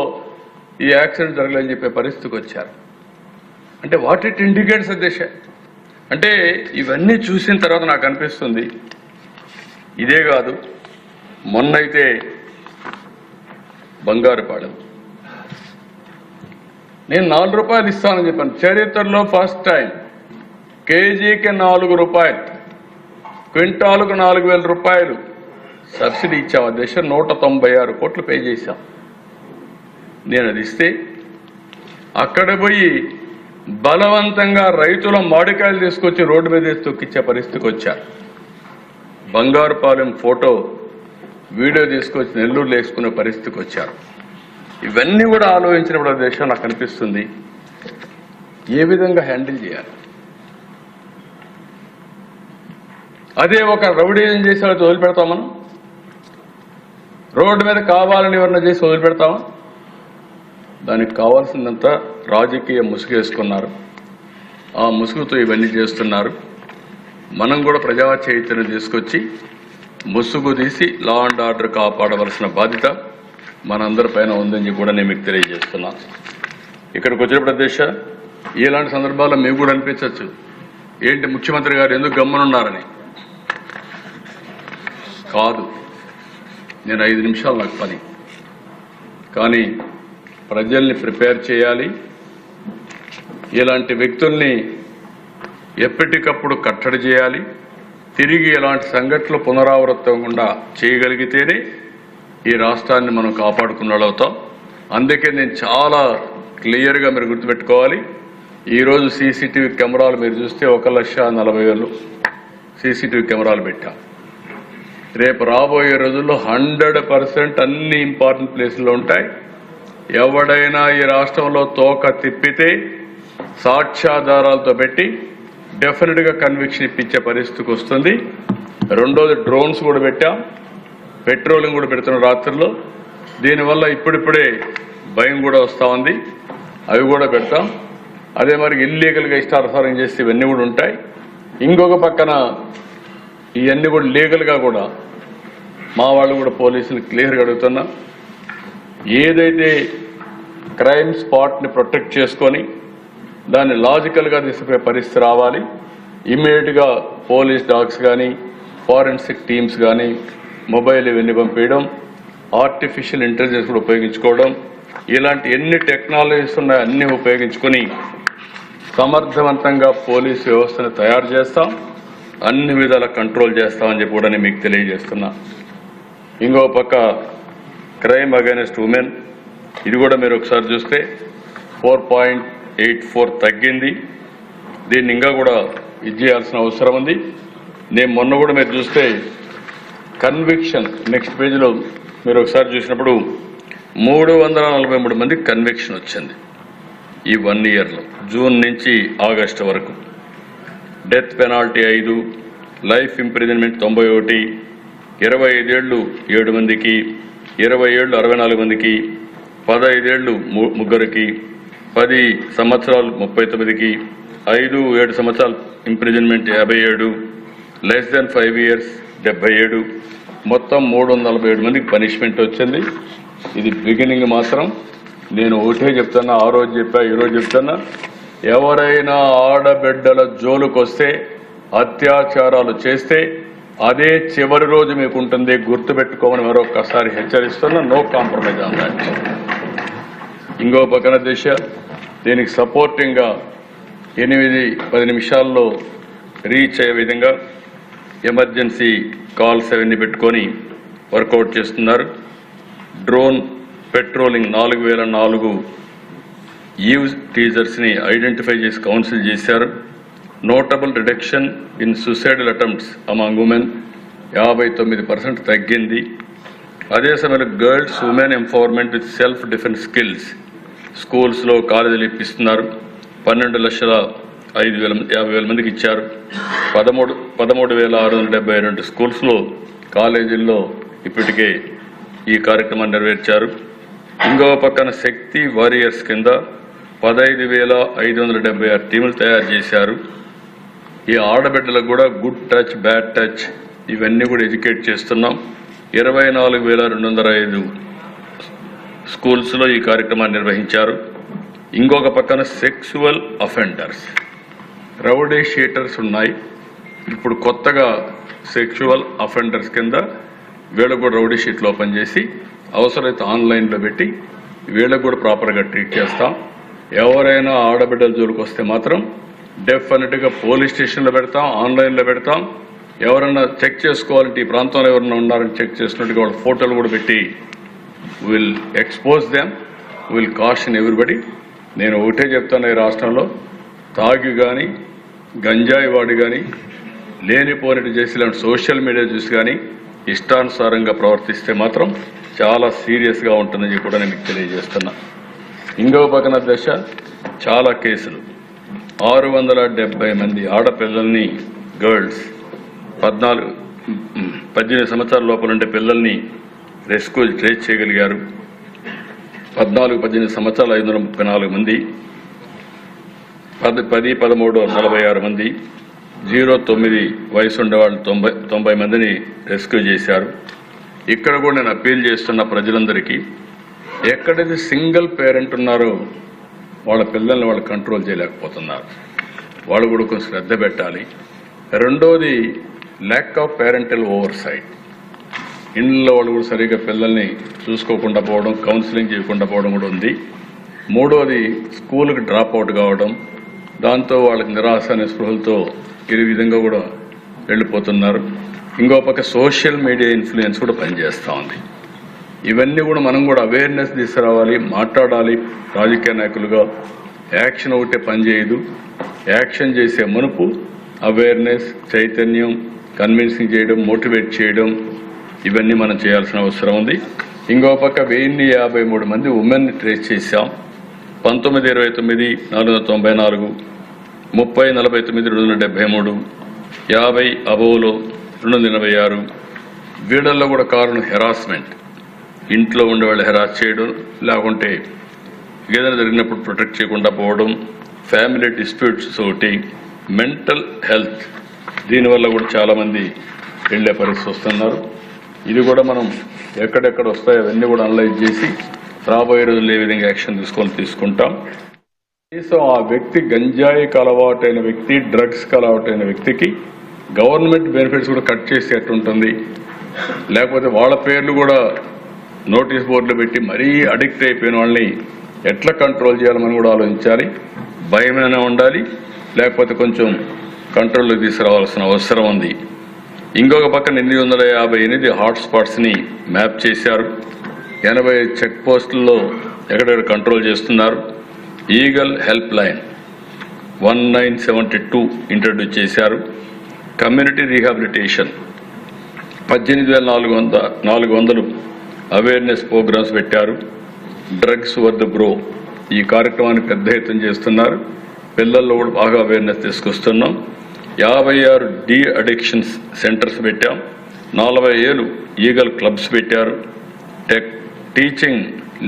ఈ యాక్సిడెంట్ జరగలేదని చెప్పే పరిస్థితికి వచ్చారు. అంటే వాట్ ఇట్ ఇండికేట్స్ అధ్యక్ష? అంటే ఇవన్నీ చూసిన తర్వాత నాకు అనిపిస్తుంది, ఇదే కాదు, మొన్నైతే బంగారుపాలెం నేను 4 రూపాయలు ఇస్తానని చెప్పాను. చరిత్రలో ఫస్ట్ టైం కేజీకి 4 రూపాయలు, క్వింటాలకు 4,000 రూపాయలు సబ్సిడీ ఇచ్చాం అధ్యక్ష. 196 కోట్లు పే చేశాం. నేను అది ఇస్తే అక్కడ పోయి బలవంతంగా రైతుల మామిడికాయలు తీసుకొచ్చి రోడ్డు మీద తొక్కిచ్చే పరిస్థితికి వచ్చారు. బంగారుపాలెం ఫోటో వీడియో తీసుకొచ్చి నెల్లూరులో వేసుకునే పరిస్థితికి వచ్చారు. ఇవన్నీ కూడా ఆలోచించినప్పుడు దేశం నాకు అనిపిస్తుంది ఏ విధంగా హ్యాండిల్ చేయాలి. అదే ఒక రౌడీజం చేసి వాళ్ళకి వదిలిపెడతాం మనం? రోడ్డు మీద కావాలని ఎవరన్నా చేసి వదిలిపెడతామా? దానికి కావాల్సిందంతా రాజకీయ ముసుగేసుకున్నారు. ఆ ముసుగుతో ఇవన్నీ చేస్తున్నారు. మనం కూడా ప్రజా చైతన్యం తీసుకొచ్చి ముసుగు తీసి లా అండ్ ఆర్డర్ కాపాడవలసిన బాధ్యత మనందరిపైన ఉందని కూడా నేను మీకు తెలియజేస్తున్నాను. ఇక్కడికి వచ్చినప్పుడు అధ్యక్ష, ఇలాంటి సందర్భాల్లో మీకు కూడా అనిపించవచ్చు, ఏంటి ముఖ్యమంత్రి గారు ఎందుకు గమ్మునున్నారని. కాదు, నేను 5 నిమిషాలు నాకు పని, కానీ ప్రజల్ని ప్రిపేర్ చేయాలి. ఇలాంటి వ్యక్తుల్ని ఎప్పటికప్పుడు కట్టడి చేయాలి. తిరిగి ఇలాంటి సంఘటనలు పునరావృతంగా చేయగలిగితేనే ఈ రాష్ట్రాన్ని మనం కాపాడుకున్నట్లవుతాం. అందుకే నేను చాలా క్లియర్గా మీరు గుర్తుపెట్టుకోవాలి, ఈరోజు సీసీటీవీ కెమెరాలు మీరు చూస్తే 1,40,000 సీసీటీవీ కెమెరాలు పెట్టాం. రేపు రాబోయే రోజుల్లో 100% అన్ని ఇంపార్టెంట్ ప్లేసుల్లో ఉంటాయి. ఎవడైనా ఈ రాష్ట్రంలో తోక తిప్పితే సాక్ష్యాధారాలతో పెట్టి డెఫినెట్గా కన్విక్షన్ ఇప్పించే పరిస్థితికి వస్తుంది. రెండోది డ్రోన్స్ కూడా పెట్టాం, పెట్రోలింగ్ కూడా పెడుతున్నాం రాత్రుల్లో. దీనివల్ల ఇప్పుడిప్పుడే భయం కూడా వస్తూ ఉంది, అవి కూడా పెడతాం. అదే మరి ఇల్లీగల్గా ఇష్టానుసారం చేస్తే ఇవన్నీ కూడా ఉంటాయి. ఇంకొక పక్కన ఇవన్నీ కూడా లీగల్గా కూడా మా వాళ్ళు కూడా పోలీసులు క్లియర్గా అడుగుతున్నా, ఏదైతే క్రైమ్ స్పాట్ని ప్రొటెక్ట్ చేసుకొని దాన్ని లాజికల్గా తీసుకునే పరిస్థితి రావాలి. ఇమ్మీడియట్గా పోలీస్ డాగ్స్ కానీ ఫారెన్సిక్ టీమ్స్ కానీ మొబైల్ ఇవన్నీ పంపించడం, ఆర్టిఫిషియల్ ఇంటెలిజెన్స్ కూడా ఉపయోగించుకోవడం, ఇలాంటి ఎన్ని టెక్నాలజీస్ ఉన్నాయో అన్నీ ఉపయోగించుకొని సమర్థవంతంగా పోలీసు వ్యవస్థను తయారు చేస్తాం, అన్ని విధాల కంట్రోల్ చేస్తామని చెప్పి కూడా నేను మీకు తెలియజేస్తున్నా. ఇంకో పక్క క్రైమ్ అగైనెస్ట్ ఉమెన్, ఇది కూడా మీరు ఒకసారి చూస్తే 4.84 తగ్గింది. దీన్ని ఇంకా కూడా ఇది చేయాల్సిన అవసరం ఉంది. నేను మొన్న కూడా మీరు చూస్తే కన్విక్షన్ నెక్స్ట్ పేజీలో మీరు ఒకసారి చూసినప్పుడు 343 మందికి కన్విక్షన్ వచ్చింది ఈ 1 ఇయర్లో, జూన్ నుంచి ఆగస్టు వరకు. డెత్ పెనాల్టీ 5, లైఫ్ ఇంప్రిజన్మెంట్ 91, 25 ఏళ్ళు 7 మందికి, 20 ఏళ్ళు 64 మందికి, 15 ఏళ్ళు 3కి, 10 సంవత్సరాలు 39కి, 5-7 సంవత్సరాలు ఇంప్రిజన్మెంట్ 57, లెస్ దెన్ 5 years 77, మొత్తం 347 మందికి పనిష్మెంట్ వచ్చింది. ఇది బిగినింగ్ మాత్రం. నేను ఒకటే చెప్తున్నా, ఆ రోజు చెప్పా, ఈరోజు చెప్తున్నా, ఎవరైనా ఆడబిడ్డల జోలుకు వస్తే, అత్యాచారాలు చేస్తే అదే చివరి రోజు మీకు ఉంటుంది, గుర్తుపెట్టుకోమని మరొకసారి హెచ్చరిస్తున్నా. No compromise on that. ఇంకో పక్కన దిశ దీనికి సపోర్టింగ్గా 8-10 నిమిషాల్లో రీచ్ అయ్యే విధంగా ఎమర్జెన్సీ కాల్స్ అవన్నీ పెట్టుకొని వర్కౌట్ చేస్తున్నారు. డ్రోన్ పెట్రోలింగ్ 4004 ఈవ్ టీజర్స్ని ఐడెంటిఫై చేసి కౌన్సిల్ చేశారు. Notable reduction in suicidal attempts among women 59% తగ్గింది. అదే సమయంలో girls women empowerment with self defence skills స్కూల్స్లో కాలేజీలు ఇప్పిస్తున్నారు. 12,50,000 మందికి ఇచ్చారు. 13,672 స్కూల్స్లో కాలేజీల్లో ఇప్పటికే ఈ కార్యక్రమాన్ని నెరవేర్చారు. ఇంకో పక్కన శక్తి వారియర్స్ కింద 15,576 టీములు తయారు చేశారు. ఈ ఆడబిడ్డలకు కూడా గుడ్ టచ్, బ్యాడ్ టచ్ ఇవన్నీ కూడా ఎడ్యుకేట్ చేస్తున్నాం. 24,205 స్కూల్స్లో ఈ కార్యక్రమాన్ని నిర్వహించారు. ఇంకొక పక్కన సెక్సువల్ అఫెండర్స్, రౌడీ షీటర్స్ ఉన్నాయి. ఇప్పుడు కొత్తగా సెక్సువల్ అఫెండర్స్ కింద వీళ్ళకు కూడా రౌడీ షీట్లు ఓపెన్ చేసి అవసరమైతే ఆన్లైన్లో పెట్టి వీళ్ళకు కూడా ప్రాపర్గా ట్రీట్ చేస్తాం. ఎవరైనా ఆడబిడ్డల జోలికి వస్తే మాత్రం డెఫినెట్గా పోలీస్ స్టేషన్లో పెడతాం, ఆన్లైన్లో పెడతాం. ఎవరైనా చెక్ చేసుకోవాలంటే ఈ ప్రాంతంలో ఎవరైనా ఉన్నారని చెక్ చేసినట్టుగా వాళ్ళ ఫోటోలు కూడా పెట్టి will expose them, will caution everybody. నేను ఒకటే చెప్తాను, ఈ రాష్ట్రంలో తాగి కానీ గంజాయి వాడి కానీ లేనిపోనిటి చేసి ఇలాంటి సోషల్ మీడియా చూసి కానీ ఇష్టానుసారంగా ప్రవర్తిస్తే మాత్రం చాలా సీరియస్గా ఉంటుందని కూడా నేను మీకు తెలియజేస్తున్నా. ఇంకో పక్కన దశ చాలా కేసులు 670 మంది ఆడపిల్లల్ని గర్ల్స్ 18 సంవత్సరాల లోపల ఉండే పిల్లల్ని రెస్క్యూ ట్రేస్ చేయగలిగారు. 18 సంవత్సరాలు 534 మంది, 10, 13, 46 మంది, 0-9 వయసు ఉండేవాళ్ళు 90 మందిని రెస్క్యూ చేశారు. ఇక్కడ కూడా నేను అప్పీల్ చేస్తున్న ప్రజలందరికీ, ఎక్కడైతే సింగిల్ పేరెంట్ ఉన్నారో వాళ్ళ పిల్లల్ని వాళ్ళు కంట్రోల్ చేయలేకపోతున్నారు. వాళ్ళు కూడా కొంచెం శ్రద్ధ పెట్టాలి. రెండోది lack of parental oversight. ఇంట్లో వాళ్ళు కూడా సరిగ్గా పిల్లల్ని చూసుకోకుండా పోవడం, కౌన్సిలింగ్ చేయకుండా పోవడం కూడా ఉంది. మూడోది స్కూల్కి డ్రాప్ అవుట్ కావడం, దాంతో వాళ్ళకి నిరాశ అనే స్పృహలతో ఈ విధంగా కూడా వెళ్ళిపోతున్నారు. ఇంకో పక్క సోషల్ మీడియా ఇన్ఫ్లుయెన్స్ కూడా పనిచేస్తూ ఉంది. ఇవన్నీ కూడా మనం కూడా అవేర్నెస్ తీసుకురావాలి, మాట్లాడాలి. రాజకీయ నాయకులుగా యాక్షన్ ఒకటే పనిచేయదు. యాక్షన్ చేసే మునుపు అవేర్నెస్, చైతన్యం, కన్విన్సింగ్ చేయడం, మోటివేట్ చేయడం ఇవన్నీ మనం చేయాల్సిన అవసరం ఉంది. ఇంకో పక్క 1053 మంది ఉమెన్ని ట్రేస్ చేశాం. 1929 494, 30 49 273, 50 అబోలో 286. వీళ్ళల్లో కూడా కారణం హెరాస్మెంట్, ఇంట్లో ఉండే వాళ్ళు హెరాస్ చేయడం, లేకుంటే ఏదైనా జరిగినప్పుడు ప్రొటెక్ట్ చేయకుండా పోవడం, ఫ్యామిలీ డిస్ప్యూట్స్ ఒకటి, మెంటల్ హెల్త్, దీనివల్ల కూడా చాలామంది వెళ్ళే పరిస్థితి వస్తున్నారు. ఇది కూడా మనం ఎక్కడెక్కడ వస్తాయో అవన్నీ కూడా అనలైజ్ చేసి రాబోయే రోజుల్లో ఏ విధంగా యాక్షన్ తీసుకుంటాం. కనీసం ఆ వ్యక్తి గంజాయికి అలవాటైన వ్యక్తి, డ్రగ్స్కి అలవాటైన వ్యక్తికి గవర్నమెంట్ బెనిఫిట్స్ కూడా కట్ చేసి ఎట్టుంటుంది, లేకపోతే వాళ్ళ పేర్లు కూడా నోటీస్ బోర్డులు పెట్టి మరీ అడిక్ట్ అయిపోయిన వాళ్ళని ఎట్లా కంట్రోల్ చేయాలని కూడా ఆలోచించాలి. భయమైనా ఉండాలి, లేకపోతే కొంచెం కంట్రోల్లోకి తీసుకురావాల్సిన అవసరం ఉంది. ఇంకొక పక్కన 858 హాట్స్పాట్స్ని మ్యాప్ చేశారు. 80 చెక్ పోస్టుల్లో ఎక్కడెక్కడ కంట్రోల్ చేస్తున్నారు. ఈగల్ హెల్ప్ లైన్ 1972 ఇంట్రడ్యూస్ చేశారు. కమ్యూనిటీ రీహాబిలిటేషన్ 18,400 అవేర్నెస్ ప్రోగ్రామ్స్ పెట్టారు. డ్రగ్స్ వద్ద బ్రో ఈ కార్యక్రమాన్ని పెద్ద ఎత్తున చేస్తున్నారు. పిల్లల్లో కూడా బాగా అవేర్నెస్ తీసుకొస్తున్నాం. 56 డి అడిక్షన్స్ సెంటర్స్ పెట్టాం. 47 ఈగల్ క్లబ్స్ పెట్టారు. టీచింగ్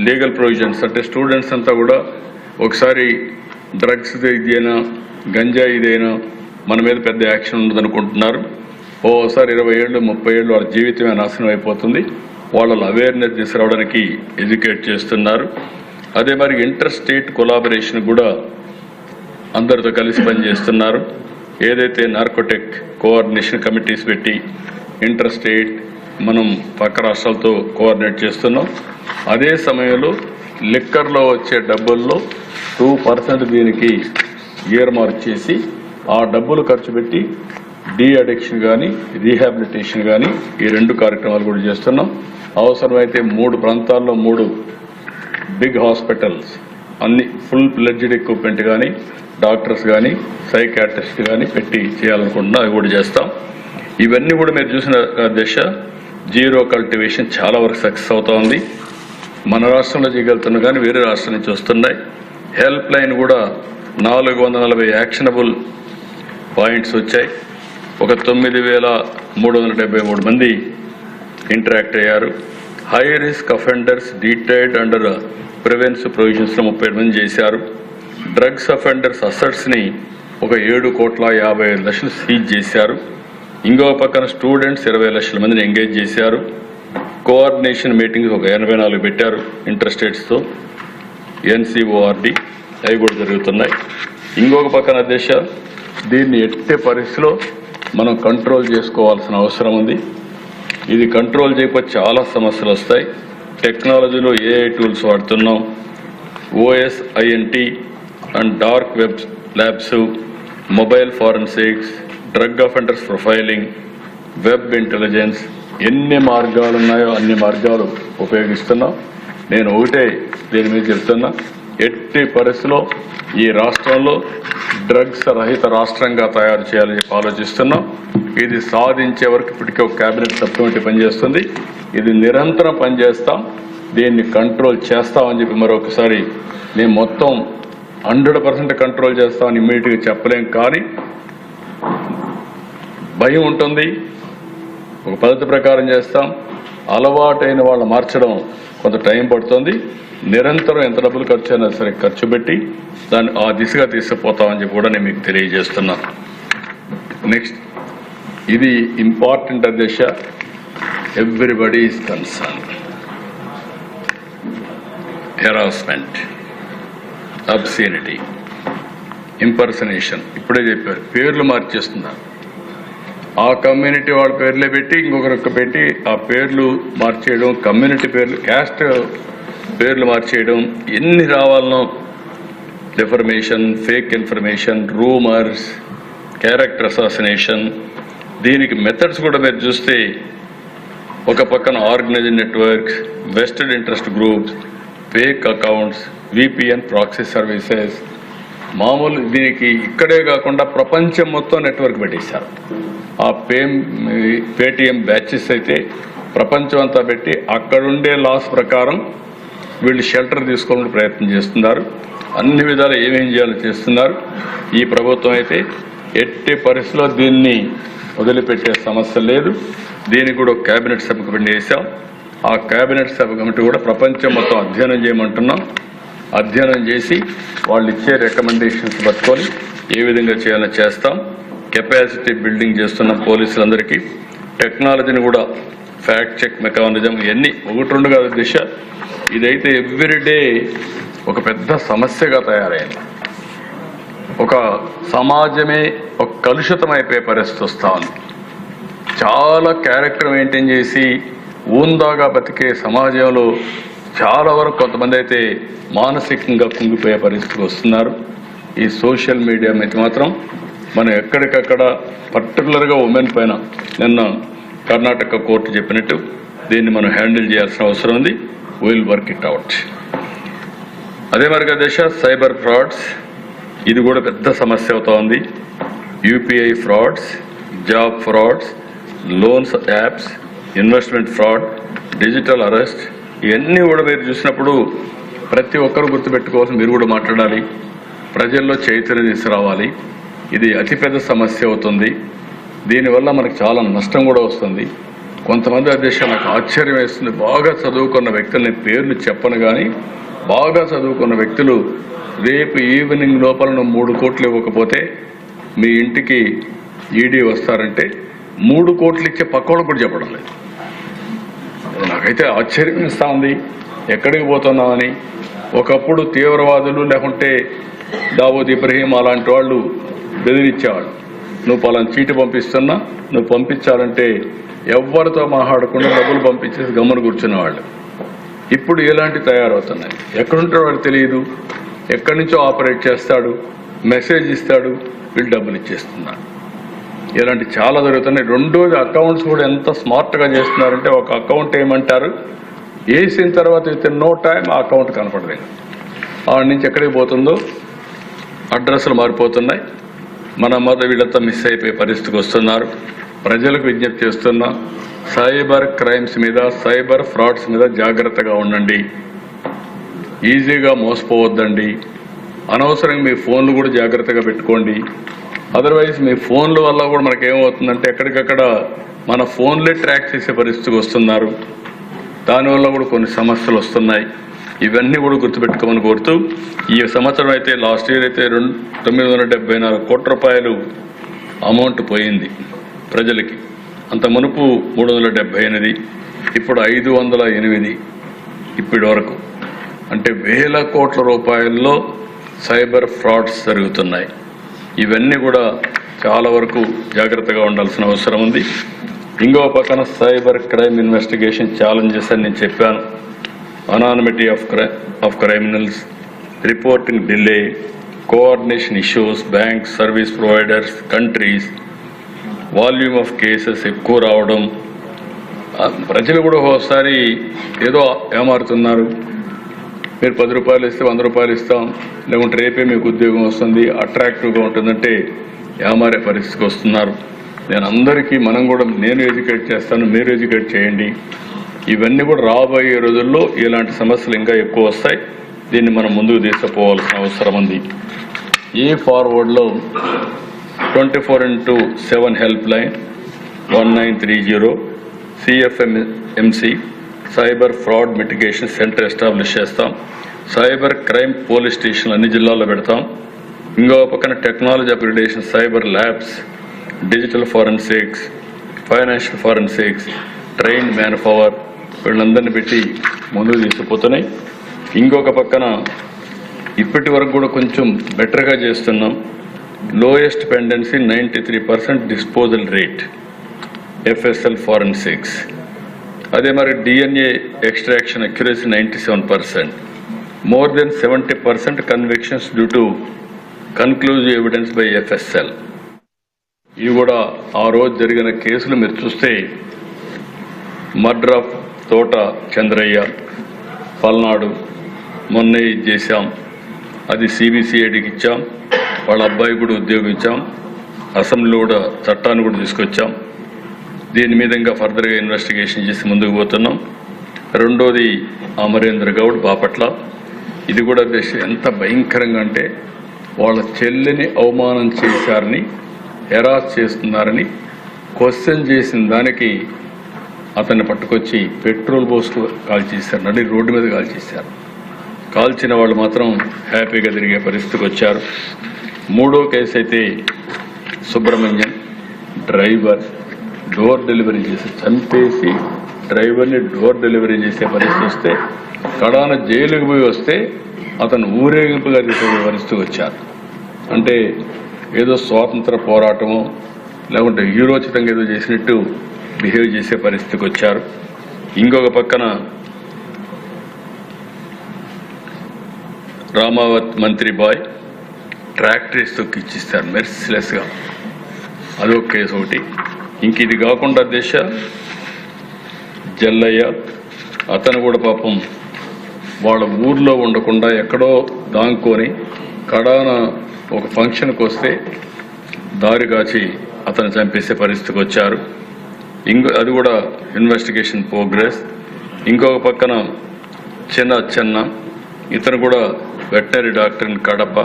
లీగల్ ప్రొవిజన్స్, అంటే స్టూడెంట్స్ అంతా కూడా ఒకసారి డ్రగ్స్ ఇదైనా గంజాయి ఇదైనా మన మీద పెద్ద యాక్షన్ ఉండదనుకుంటున్నారు. ఓసారి 20 ఏళ్ళు 30 ఏళ్ళు వాళ్ళ జీవితమే నాశనం అయిపోతుంది. వాళ్ళని అవేర్నెస్ తీసుకురావడానికి ఎడ్యుకేట్ చేస్తున్నారు. అదే మరి ఇంటర్ స్టేట్ కొలాబరేషన్ కూడా అందరితో కలిసి పనిచేస్తున్నారు. ఏదైతే నార్కోటిక్ కోఆర్డినేషన్ కమిటీస్ పెట్టి ఇంటర్ స్టేట్ మనం పక్క రాష్ట్రాలతో కోఆర్డినేట్ చేస్తున్నాం. అదే సమయంలో లిక్కర్లో వచ్చే డబ్బుల్లో 2% దీనికి ఇయర్ మార్క్ చేసి ఆ డబ్బులు ఖర్చు పెట్టి డీ అడిక్షన్ కానీ రీహాబిలిటేషన్ కానీ ఈ 2 కార్యక్రమాలు కూడా చేస్తున్నాం. అవసరమైతే 3 ప్రాంతాల్లో 3 బిగ్ హాస్పిటల్స్ అన్ని ఫుల్ ప్లెడ్జ్డ్ ఎక్విప్మెంట్ కానీ డాక్టర్స్ కానీ సైకాట్రిస్ట్ కానీ పెట్టి చేయాలనుకుంటున్నా, అవి కూడా చేస్తాం. ఇవన్నీ కూడా మీరు చూసిన దిశ జీరో కల్టివేషన్ చాలా వరకు సక్సెస్ అవుతా ఉంది. మన రాష్ట్రంలో చేయగలుగుతున్నా కానీ వేరే రాష్ట్రం నుంచి వస్తున్నాయి. హెల్ప్ లైన్ కూడా 440 యాక్షనబుల్ పాయింట్స్ వచ్చాయి. ఒక 9,373 మంది ఇంటరాక్ట్ అయ్యారు. High risk offenders detailed under preventive ప్రొవిజన్స్లో 37 మంది చేశారు. డ్రగ్స్ అఫెండర్స్ అసెట్స్ని ఒక 7,55,00,000 సీజ్ చేశారు. ఇంకో పక్కన స్టూడెంట్స్ 20 లక్షల మందిని ఎంగేజ్ చేశారు. కోఆర్డినేషన్ మీటింగ్స్ ఒక 84 పెట్టారు ఇంటర్ స్టేట్స్తో, NCORD, అవి కూడా జరుగుతున్నాయి. ఇంకొక పక్కన దేశ దీన్ని ఎట్టే పరిస్థితిలో మనం కంట్రోల్ చేసుకోవాల్సిన అవసరం ఉంది. ఇది కంట్రోల్ చేయకపోతే చాలా సమస్యలు వస్తాయి. టెక్నాలజీలో AI టూల్స్ వాడుతున్నాం. OSINT and dark web labs, mobile forensics, drug offenders profiling, web intelligence, ఎన్ని మార్గాలు ఉన్నాయో అన్ని మార్గాలు ఉపయోగిస్తున్నాం. నేను ఒకటే దీని మీద చెప్తున్నా, ఎట్టి పరిస్థితిలో ఈ రాష్ట్రంలో డ్రగ్స్ రహిత రాష్ట్రంగా తయారు చేయాలని చెప్పి ఆలోచిస్తున్నాం. ఇది సాధించే వరకు ఇప్పటికే ఒక కేబినెట్ సబ్ కమిటీ పనిచేస్తుంది. ఇది నిరంతరం పనిచేస్తాం, దీన్ని కంట్రోల్ చేస్తామని చెప్పి మరొకసారి మేము మొత్తం 100% కంట్రోల్ చేస్తామని ఇమ్మీడియట్గా చెప్పలేం. కానీ భయం ఉంటుంది, ఒక పద్ధతి ప్రకారం చేస్తాం. అలవాటైన వాళ్ళు మార్చడం కొంత టైం పడుతుంది. నిరంతరం ఎంత డబ్బులు ఖర్చు అయినా సరే ఖర్చు పెట్టి దాన్ని ఆ దిశగా తీసుకుపోతామని చెప్పి కూడా నేను మీకు తెలియజేస్తున్నాను. నెక్స్ట్, ఇది important Disha. Everybody is concern. Harassment, obscenity, impersonation, ఇప్పుడే చెప్పారు, పేర్లు మార్చేస్తున్నారు. ఆ కమ్యూనిటీ వాళ్ళ పేర్లే పెట్టి ఇంకొకరికి పెట్టి ఆ పేర్లు మార్చేయడం, కమ్యూనిటీ పేర్లు, క్యాస్ట్ పేర్లు మార్చేయడం, ఎన్ని రావాలనో, defamation, fake information, rumours, character assassination. దీనికి మెథడ్స్ కూడా మీరు చూస్తే ఒక పక్కన organised networks, vested interest groups, fake accounts, VPN proxy services, మామూలు దీనికి ఇక్కడే కాకుండా ప్రపంచం మొత్తం నెట్వర్క్ పెట్టేశారు. ఆ పేటిఎం బ్యాచెస్ అయితే ప్రపంచం అంతా పెట్టి అక్కడుండే లాస్ ప్రకారం వీళ్ళు షెల్టర్ తీసుకోవాలని ప్రయత్నం చేస్తున్నారు. అన్ని విధాలు ఏమేం చేయాలో చేస్తున్నారు. ఈ ప్రభుత్వం అయితే ఎట్టి పరిస్థితిలో దీన్ని వదిలిపెట్టే సమస్య లేదు. దీనికి కూడా కేబినెట్ సబ్ కమిటీ వేసాం. ఆ కేబినెట్ సబ్ కమిటీ కూడా ప్రపంచం మొత్తం అధ్యయనం చేయమంటున్నాం. అధ్యయనం చేసి వాళ్ళు ఇచ్చే రికమెండేషన్స్ పట్టుకొని ఏ విధంగా చేయాలో చేస్తాం. కెపాసిటీ బిల్డింగ్ చేస్తున్నాం పోలీసులందరికీ. టెక్నాలజీని కూడా ఫ్యాక్ట్ చెక్ మెకానిజం ఇవన్నీ 1-2 కాదు దిశ. ఇదైతే ఎవ్రీడే ఒక పెద్ద సమస్యగా తయారైంది. ఒక సమాజమే ఒక కలుషితమైపోయే పరిస్థితి వస్తూ ఉంది. చాలా క్యారెక్టర్ మెయింటైన్ చేసి ఊందాగా బతికే సమాజంలో చాలా వరకు కొంతమంది అయితే మానసికంగా కుంగిపోయే పరిస్థితికి వస్తున్నారు. ఈ సోషల్ మీడియా మీద మాత్రం మనం ఎక్కడికక్కడ పర్టికులర్గా ఉమెన్ పైన నిన్న కర్ణాటక కోర్టు చెప్పినట్టు దీన్ని మనం హ్యాండిల్ చేయాల్సిన అవసరం ఉంది. Will work it out. అదే మరిగా దేశ సైబర్ ఫ్రాడ్స్, ఇది కూడా పెద్ద సమస్య అవుతా ఉంది. UPI frauds, job frauds, loans apps, investment fraud, digital arrest, ఇవన్నీ కూడా మీరు చూసినప్పుడు ప్రతి ఒక్కరు గుర్తుపెట్టుకోవాల్సి, మీరు కూడా మాట్లాడాలి, ప్రజల్లో చైతన్యం తీసుకురావాలి. ఇది అతిపెద్ద సమస్య అవుతుంది. దీనివల్ల మనకు చాలా నష్టం కూడా వస్తుంది. కొంతమంది అధ్యక్షులు నాకు ఆశ్చర్యం వేస్తుంది. బాగా చదువుకున్న వ్యక్తులని పేర్లు చెప్పను కానీ బాగా చదువుకున్న వ్యక్తులు రేపు ఈవినింగ్ లోపల 3 కోట్లు ఇవ్వకపోతే మీ ఇంటికి ED వస్తారంటే 3 కోట్లు ఇచ్చే పక్కోడు కూడా చెప్పడం లేదు. నాకైతే ఆశ్చర్యం ఇస్తా ఉంది. ఎక్కడికి పోతున్నామని. ఒకప్పుడు తీవ్రవాదులు లేకుంటే దావూద్ ఇబ్రహీం అలాంటి వాళ్ళు బెదిరించేవాళ్ళు. నువ్వు పలానా చీటి పంపిస్తున్నా, నువ్వు పంపించాలంటే ఎవరితో మాట్లాడకుండా డబ్బులు పంపించేసి గమ్మున కూర్చునేవాళ్ళు. ఇప్పుడు ఎలాంటి తయారవుతున్నాయి. ఎక్కడుంటాడో వాడు తెలియదు, ఎక్కడి నుంచో ఆపరేట్ చేస్తాడు, మెసేజ్ ఇస్తాడు, వీళ్ళు డబ్బులు ఇచ్చేస్తున్నారు. ఇలాంటి చాలా జరుగుతున్నాయి. రెండోది అకౌంట్స్ కూడా ఎంత స్మార్ట్గా చేస్తున్నారంటే, ఒక అకౌంట్ ఏమంటారు, వేసిన తర్వాత విత్ నో టైం ఆ అకౌంట్ కనపడలేదు. ఆడ నుంచి ఎక్కడికి పోతుందో అడ్రస్లు మారిపోతున్నాయి. మన వీళ్ళంతా మిస్ అయిపోయే పరిస్థితికి వస్తున్నారు. ప్రజలకు విజ్ఞప్తి చేస్తున్నా, సైబర్ క్రైమ్స్ మీద, సైబర్ ఫ్రాడ్స్ మీద జాగ్రత్తగా ఉండండి. ఈజీగా మోసపోవద్దండి. అనవసరంగా మీ ఫోన్లు కూడా జాగ్రత్తగా పెట్టుకోండి. అదర్వైజ్ మీ ఫోన్ల వల్ల కూడా మనకి ఏమవుతుందంటే ఎక్కడికక్కడ మన ఫోన్లే ట్రాక్ చేసే పరిస్థితికి వస్తున్నారు. దానివల్ల కూడా కొన్ని సమస్యలు వస్తున్నాయి. ఇవన్నీ కూడా గుర్తుపెట్టుకోమని కోరుతూ, ఈ సంవత్సరం అయితే లాస్ట్ ఇయర్ అయితే 974 కోట్ల రూపాయలు అమౌంట్ పోయింది ప్రజలకి. అంత మునుపు 378, ఇప్పుడు 508 ఇప్పటి వరకు. అంటే వేల కోట్ల రూపాయల్లో సైబర్ ఫ్రాడ్స్ జరుగుతున్నాయి. ఇవన్నీ కూడా చాలా వరకు జాగ్రత్తగా ఉండాల్సిన అవసరం ఉంది. ఇంకో పక్కన సైబర్ క్రైమ్ ఇన్వెస్టిగేషన్ ఛాలెంజెస్ అని నేను చెప్పాను. Anonymity of criminals, reporting delay, coordination issues, bank service providers, countries, volume of cases ఎక్కువ రావడం. ప్రజలు కూడా ఒకసారి ఏదో ఏమారుతున్నారు. మీరు 10 రూపాయలు ఇస్తే 100 రూపాయలు ఇస్తాం, లేకుంటే రేపే మీకు ఉద్యోగం వస్తుంది, అట్రాక్టివ్గా ఉంటుందంటే ఏమారే పరిస్థితికి వస్తున్నారు. నేను అందరికీ నేను ఎడ్యుకేట్ చేస్తాను, మీరు ఎడ్యుకేట్ చేయండి. ఇవన్నీ కూడా రాబోయే రోజుల్లో ఇలాంటి సమస్యలు ఇంకా ఎక్కువ వస్తాయి. దీన్ని మనం ముందుకు తీసుకుపోవాల్సిన అవసరం ఉంది. ఈ ఫార్వర్డ్లో 24/7 help line 1930 CFMC cyber fraud mitigation centre establish చేస్తాం. సైబర్ క్రైమ్ పోలీస్ స్టేషన్లు అన్ని జిల్లాల్లో పెడతాం. ఇంకో పక్కన technology upgradation, cyber labs, digital forensics, financial forensics, trained man power, వీళ్ళందరినీ పెట్టి ముందుకు తీసుకుపోతున్నాయి. ఇంకొక పక్కన ఇప్పటి వరకు కూడా కొంచెం బెటర్గా చేస్తున్నాం. Lowest pendency 93% disposal rate, FSL forensics. అదే మరి DNA extraction accuracy 97%, more than 70% convictions due to conclusive evidence by FSL. ఇవి కూడా ఆ రోజు జరిగిన కేసులు మీరు చూస్తే, మర్డర్ ఆఫ్ తోట చంద్రయ్య పల్నాడు మొన్న చేశాం, అది CBCIDకి ఇచ్చాం. వాళ్ళ అబ్బాయి కూడా ఉద్యోగం ఇచ్చాం. అసెంబ్లీలో కూడా చట్టాన్ని కూడా తీసుకొచ్చాం. దీని మీద ఇంకా ఫర్దర్గా ఇన్వెస్టిగేషన్ చేసి ముందుకు పోతున్నాం. రెండోది అమరేంద్ర గౌడ్ బాపట్ల. ఇది కూడా ఎంత భయంకరంగా అంటే, వాళ్ళ చెల్లిని అవమానం చేశారని, హెరాస్ చేస్తున్నారని క్వశ్చన్ చేసిన దానికి అతన్ని పట్టుకొచ్చి పెట్రోల్ పోస్తూ కాల్చేశారు. నడి రోడ్డు మీద కాల్చేశారు. కాల్చిన వాళ్ళు మాత్రం హ్యాపీగా తిరిగే పరిస్థితికి వచ్చారు. మూడో కేసు అయితే సుబ్రహ్మణ్యన్ డ్రైవర్ డోర్ డెలివరీ చేసి చంపేసి డ్రైవర్ని డోర్ డెలివరీ చేసే పరిస్థితి వస్తే, కడాన జైలుకి పోయి వస్తే అతను ఊరేగింపుగా తీసుకునే పరిస్థితికి వచ్చారు. అంటే ఏదో స్వాతంత్ర పోరాటమో లేకుంటే హీరోచితంగా ఏదో చేసినట్టు బిహేవ్ చేసే పరిస్థితికి వచ్చారు. ఇంకొక పక్కన రామావత్ మంత్రి బాయ్ ట్రాక్టరీస్ తొక్కిచ్చిస్తారు మెర్సిలెస్గా, అదొక కేసు ఒకటి. ఇంక ఇది కాకుండా జల్లయ్య, అతను కూడా పాపం వాళ్ళ ఊర్లో ఉండకుండా ఎక్కడో దాంకొని కడాన ఒక ఫంక్షన్కి వస్తే దారి కాచి అతను చంపేసే పరిస్థితికి వచ్చారు. అది కూడా ఇన్వెస్టిగేషన్ ప్రోగ్రెస్. ఇంకొక పక్కన చెన్న, ఇతను కూడా వెటనరీ డాక్టర్ ఇన్ కడప,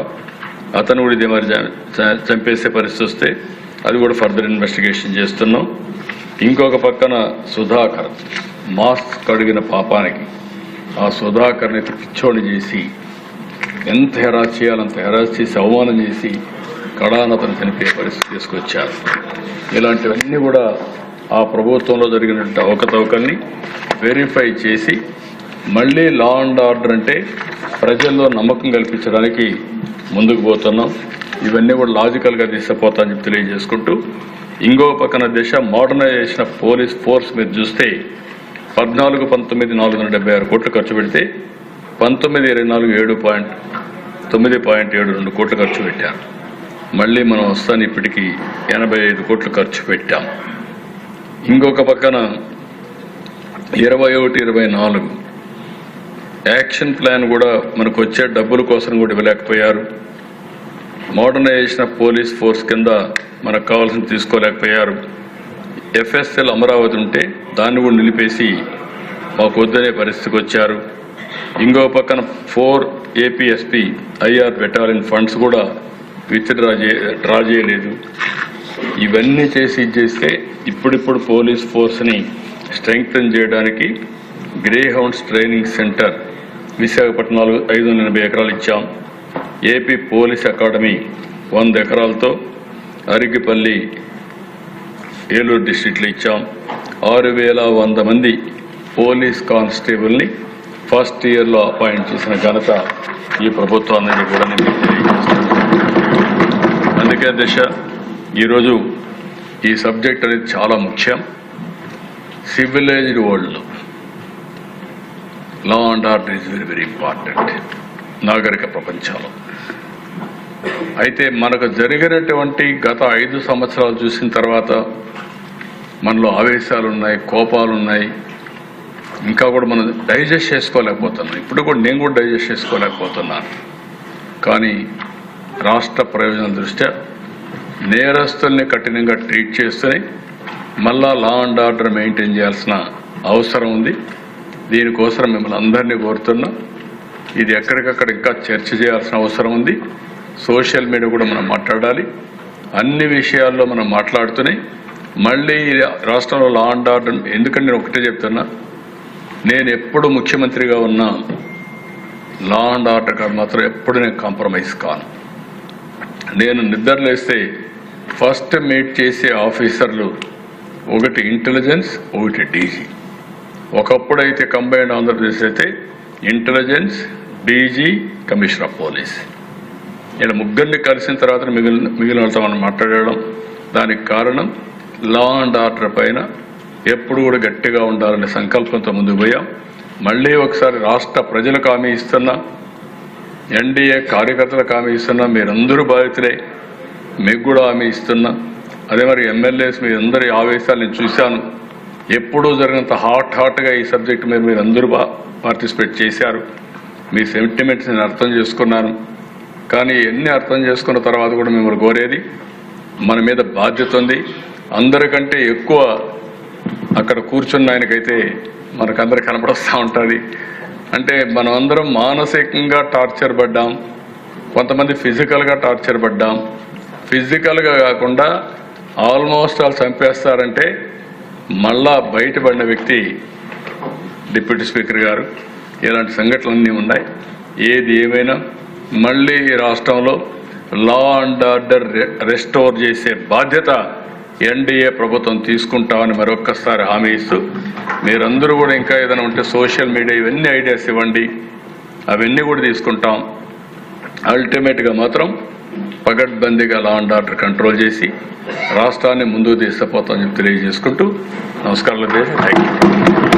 అతను కూడా ఇదే మరి చంపేసే పరిస్థితి వస్తే అది కూడా ఫర్దర్ ఇన్వెస్టిగేషన్ చేస్తున్నాం. ఇంకొక పక్కన సుధాకర్ మాస్క్ కడిగిన పాపానికి ఆ సుధాకర్ని పిచ్చోడి చేసి ఎంత హెరాస్ చేయాలంత హెరాస్ చేసి అవమానం చేసి కడాన అతను చనిపోయే పరిస్థితి తీసుకొచ్చారు. ఇలాంటివన్నీ కూడా ఆ ప్రభుత్వంలో జరిగినటువంటి అవకతవకల్ని వెరిఫై చేసి మళ్ళీ లా అండ్ ఆర్డర్ అంటే ప్రజల్లో నమ్మకం కల్పించడానికి ముందుకు పోతున్నాం. ఇవన్నీ కూడా లాజికల్గా తీసుకుపోతామని చెప్పి తెలియజేసుకుంటూ, ఇంకో పక్కన మోడర్నైజేషన్ ఆఫ్ పోలీస్ ఫోర్స్ మీరు చూస్తే 14-19 476 కోట్లు ఖర్చు పెడితే 19-24 9.72 కోట్లు ఖర్చు పెట్టారు. మళ్ళీ మనం వస్తాను ఇప్పటికీ 85 కోట్లు ఖర్చు పెట్టాం. ఇంకొక పక్కన 21-24 యాక్షన్ ప్లాన్ కూడా మనకు వచ్చే డబ్బుల కోసం కూడా ఇవ్వలేకపోయారు. మోడర్నైజేషన్ ఆఫ్ పోలీస్ ఫోర్స్ కింద మనకు కావాల్సిన తీసుకోలేకపోయారు. FSL అమరావతి ఉంటే దాన్ని కూడా నిలిపేసి మాకు వద్దనే పరిస్థితికి వచ్చారు. ఇంకో పక్కన 4 APSP IR బెటాలియన్ ఫండ్స్ కూడా డ్రా చేయలేదు. ఇవన్నీ చేస్తే ఇప్పుడిప్పుడు పోలీస్ ఫోర్స్ని స్ట్రెంగ్తన్ చేయడానికి గ్రే హౌండ్స్ ట్రైనింగ్ సెంటర్ విశాఖపట్నంలో 580 ఎకరాలు ఇచ్చాం. AP police academy 100 ఎకరాలతో Arigipalli Eluru డిస్ట్రిక్ట్లో ఇచ్చాం. 6100 మంది పోలీస్ కానిస్టేబుల్ని ఫస్ట్ ఇయర్లో అపాయింట్ చేసిన ఘనత ఈ ప్రభుత్వాన్ని కూడా నేను తెలియజేస్తాను. అందుకే అధ్యక్ష, ఈరోజు ఈ సబ్జెక్ట్ అనేది చాలా ముఖ్యం. సివిలైజ్డ్ వరల్డ్లో law and order is very very important నాగరిక ప్రపంచంలో. అయితే మనకు జరిగినటువంటి గత 5 సంవత్సరాలు చూసిన తర్వాత మనలో ఆవేశాలు ఉన్నాయి, కోపాలు ఉన్నాయి, ఇంకా కూడా మనం డైజెస్ట్ చేసుకోలేకపోతున్నాం. ఇప్పుడు కూడా నేను కూడా డైజెస్ట్ చేసుకోలేకపోతున్నాను. కానీ రాష్ట్ర ప్రయోజనం దృష్ట్యా నేరస్తుల్ని కఠినంగా ట్రీట్ చేస్తూనే మళ్ళా లా అండ్ ఆర్డర్ మెయింటైన్ చేయాల్సిన అవసరం ఉంది. దీనికోసం మిమ్మల్ని అందరినీ కోరుతున్నాం. ఇది ఎక్కడికక్కడ ఇంకా చర్చ చేయాల్సిన అవసరం ఉంది. సోషల్ మీడియా కూడా మనం మాట్లాడాలి. అన్ని విషయాల్లో మనం మాట్లాడుతూనే మళ్ళీ రాష్ట్రంలో లా అండ్ ఆర్డర్, ఎందుకంటే నేను ఒకటే చెప్తున్నా, నేను ఎప్పుడు ముఖ్యమంత్రిగా ఉన్నా లా అండ్ ఆర్డర్ కాదు మాత్రం ఎప్పుడు నేను కాంప్రమైజ్ కాను. నేను నిద్రలేస్తే ఫస్ట్ మీట్ చేసే ఆఫీసర్లు ఒకటి ఇంటెలిజెన్స్, ఒకటి డీజీ. ఒకప్పుడైతే కంబైన్డ్ ఆంధ్రప్రదేశ్ అయితే intelligence, DG, commissioner of police, ఇలా ముగ్గురిని కలిసిన తర్వాత మిగిలిన వాళ్ళతో మనం మాట్లాడడం. దానికి కారణం లా అండ్ ఆర్డర్ పైన ఎప్పుడు కూడా గట్టిగా ఉండాలనే సంకల్పంతో ముందుకు పోయాం. మళ్ళీ ఒకసారి రాష్ట్ర ప్రజలకు హామీ ఇస్తున్నా, ఎన్డీఏ కార్యకర్తలకు హామీ ఇస్తున్నా, మీరందరూ బాధితులే, మీకు కూడా హామీ ఇస్తున్నా. అదే మరి ఎమ్మెల్యేస్ మీరందరి ఆవేశాలు నేను చూశాను. ఎప్పుడూ జరిగినంత హాట్గా ఈ సబ్జెక్ట్ మీద మీరందరూ పార్టిసిపేట్ చేశారు. మీ సెంటిమెంట్స్ నేను అర్థం చేసుకున్నాను. కానీ ఎన్ని అర్థం చేసుకున్న తర్వాత కూడా మిమ్మల్ని కోరేది, మన మీద బాధ్యత ఉంది. అందరికంటే ఎక్కువ అక్కడ కూర్చున్న ఆయనకైతే మనకందరికి కనపడస్తూ ఉంటుంది. అంటే మనం అందరం మానసికంగా టార్చర్ పడ్డాం, కొంతమంది ఫిజికల్గా టార్చర్ పడ్డాం. ఫిజికల్గా కాకుండా ఆల్మోస్ట్ వాళ్ళు చంపేస్తారంటే మళ్ళా బయటపడిన వ్యక్తి డిప్యూటీ స్పీకర్ గారు. ఇలాంటి సంఘటనలన్నీ ఉన్నాయి. ఏది ఏమైనా మళ్ళీ ఈ రాష్ట్రంలో లా అండ్ ఆర్డర్ రెస్టోర్ చేసే బాధ్యత ఎన్డీఏ ప్రభుత్వం తీసుకుంటామని మరొక్కసారి హామీ ఇస్తూ, మీరందరూ కూడా ఇంకా ఏదైనా ఉంటే సోషల్ మీడియా ఇవన్నీ ఐడియాస్ ఇవ్వండి, అవన్నీ కూడా తీసుకుంటాం. అల్టిమేట్గా మాత్రం పగడ్బందీగా లా అండ్ ఆర్డర్ కంట్రోల్ చేసి రాష్ట్రాన్ని ముందుకు తీసుకుపోతామని తెలియజేసుకుంటూ నమస్కారాలు. Thank you.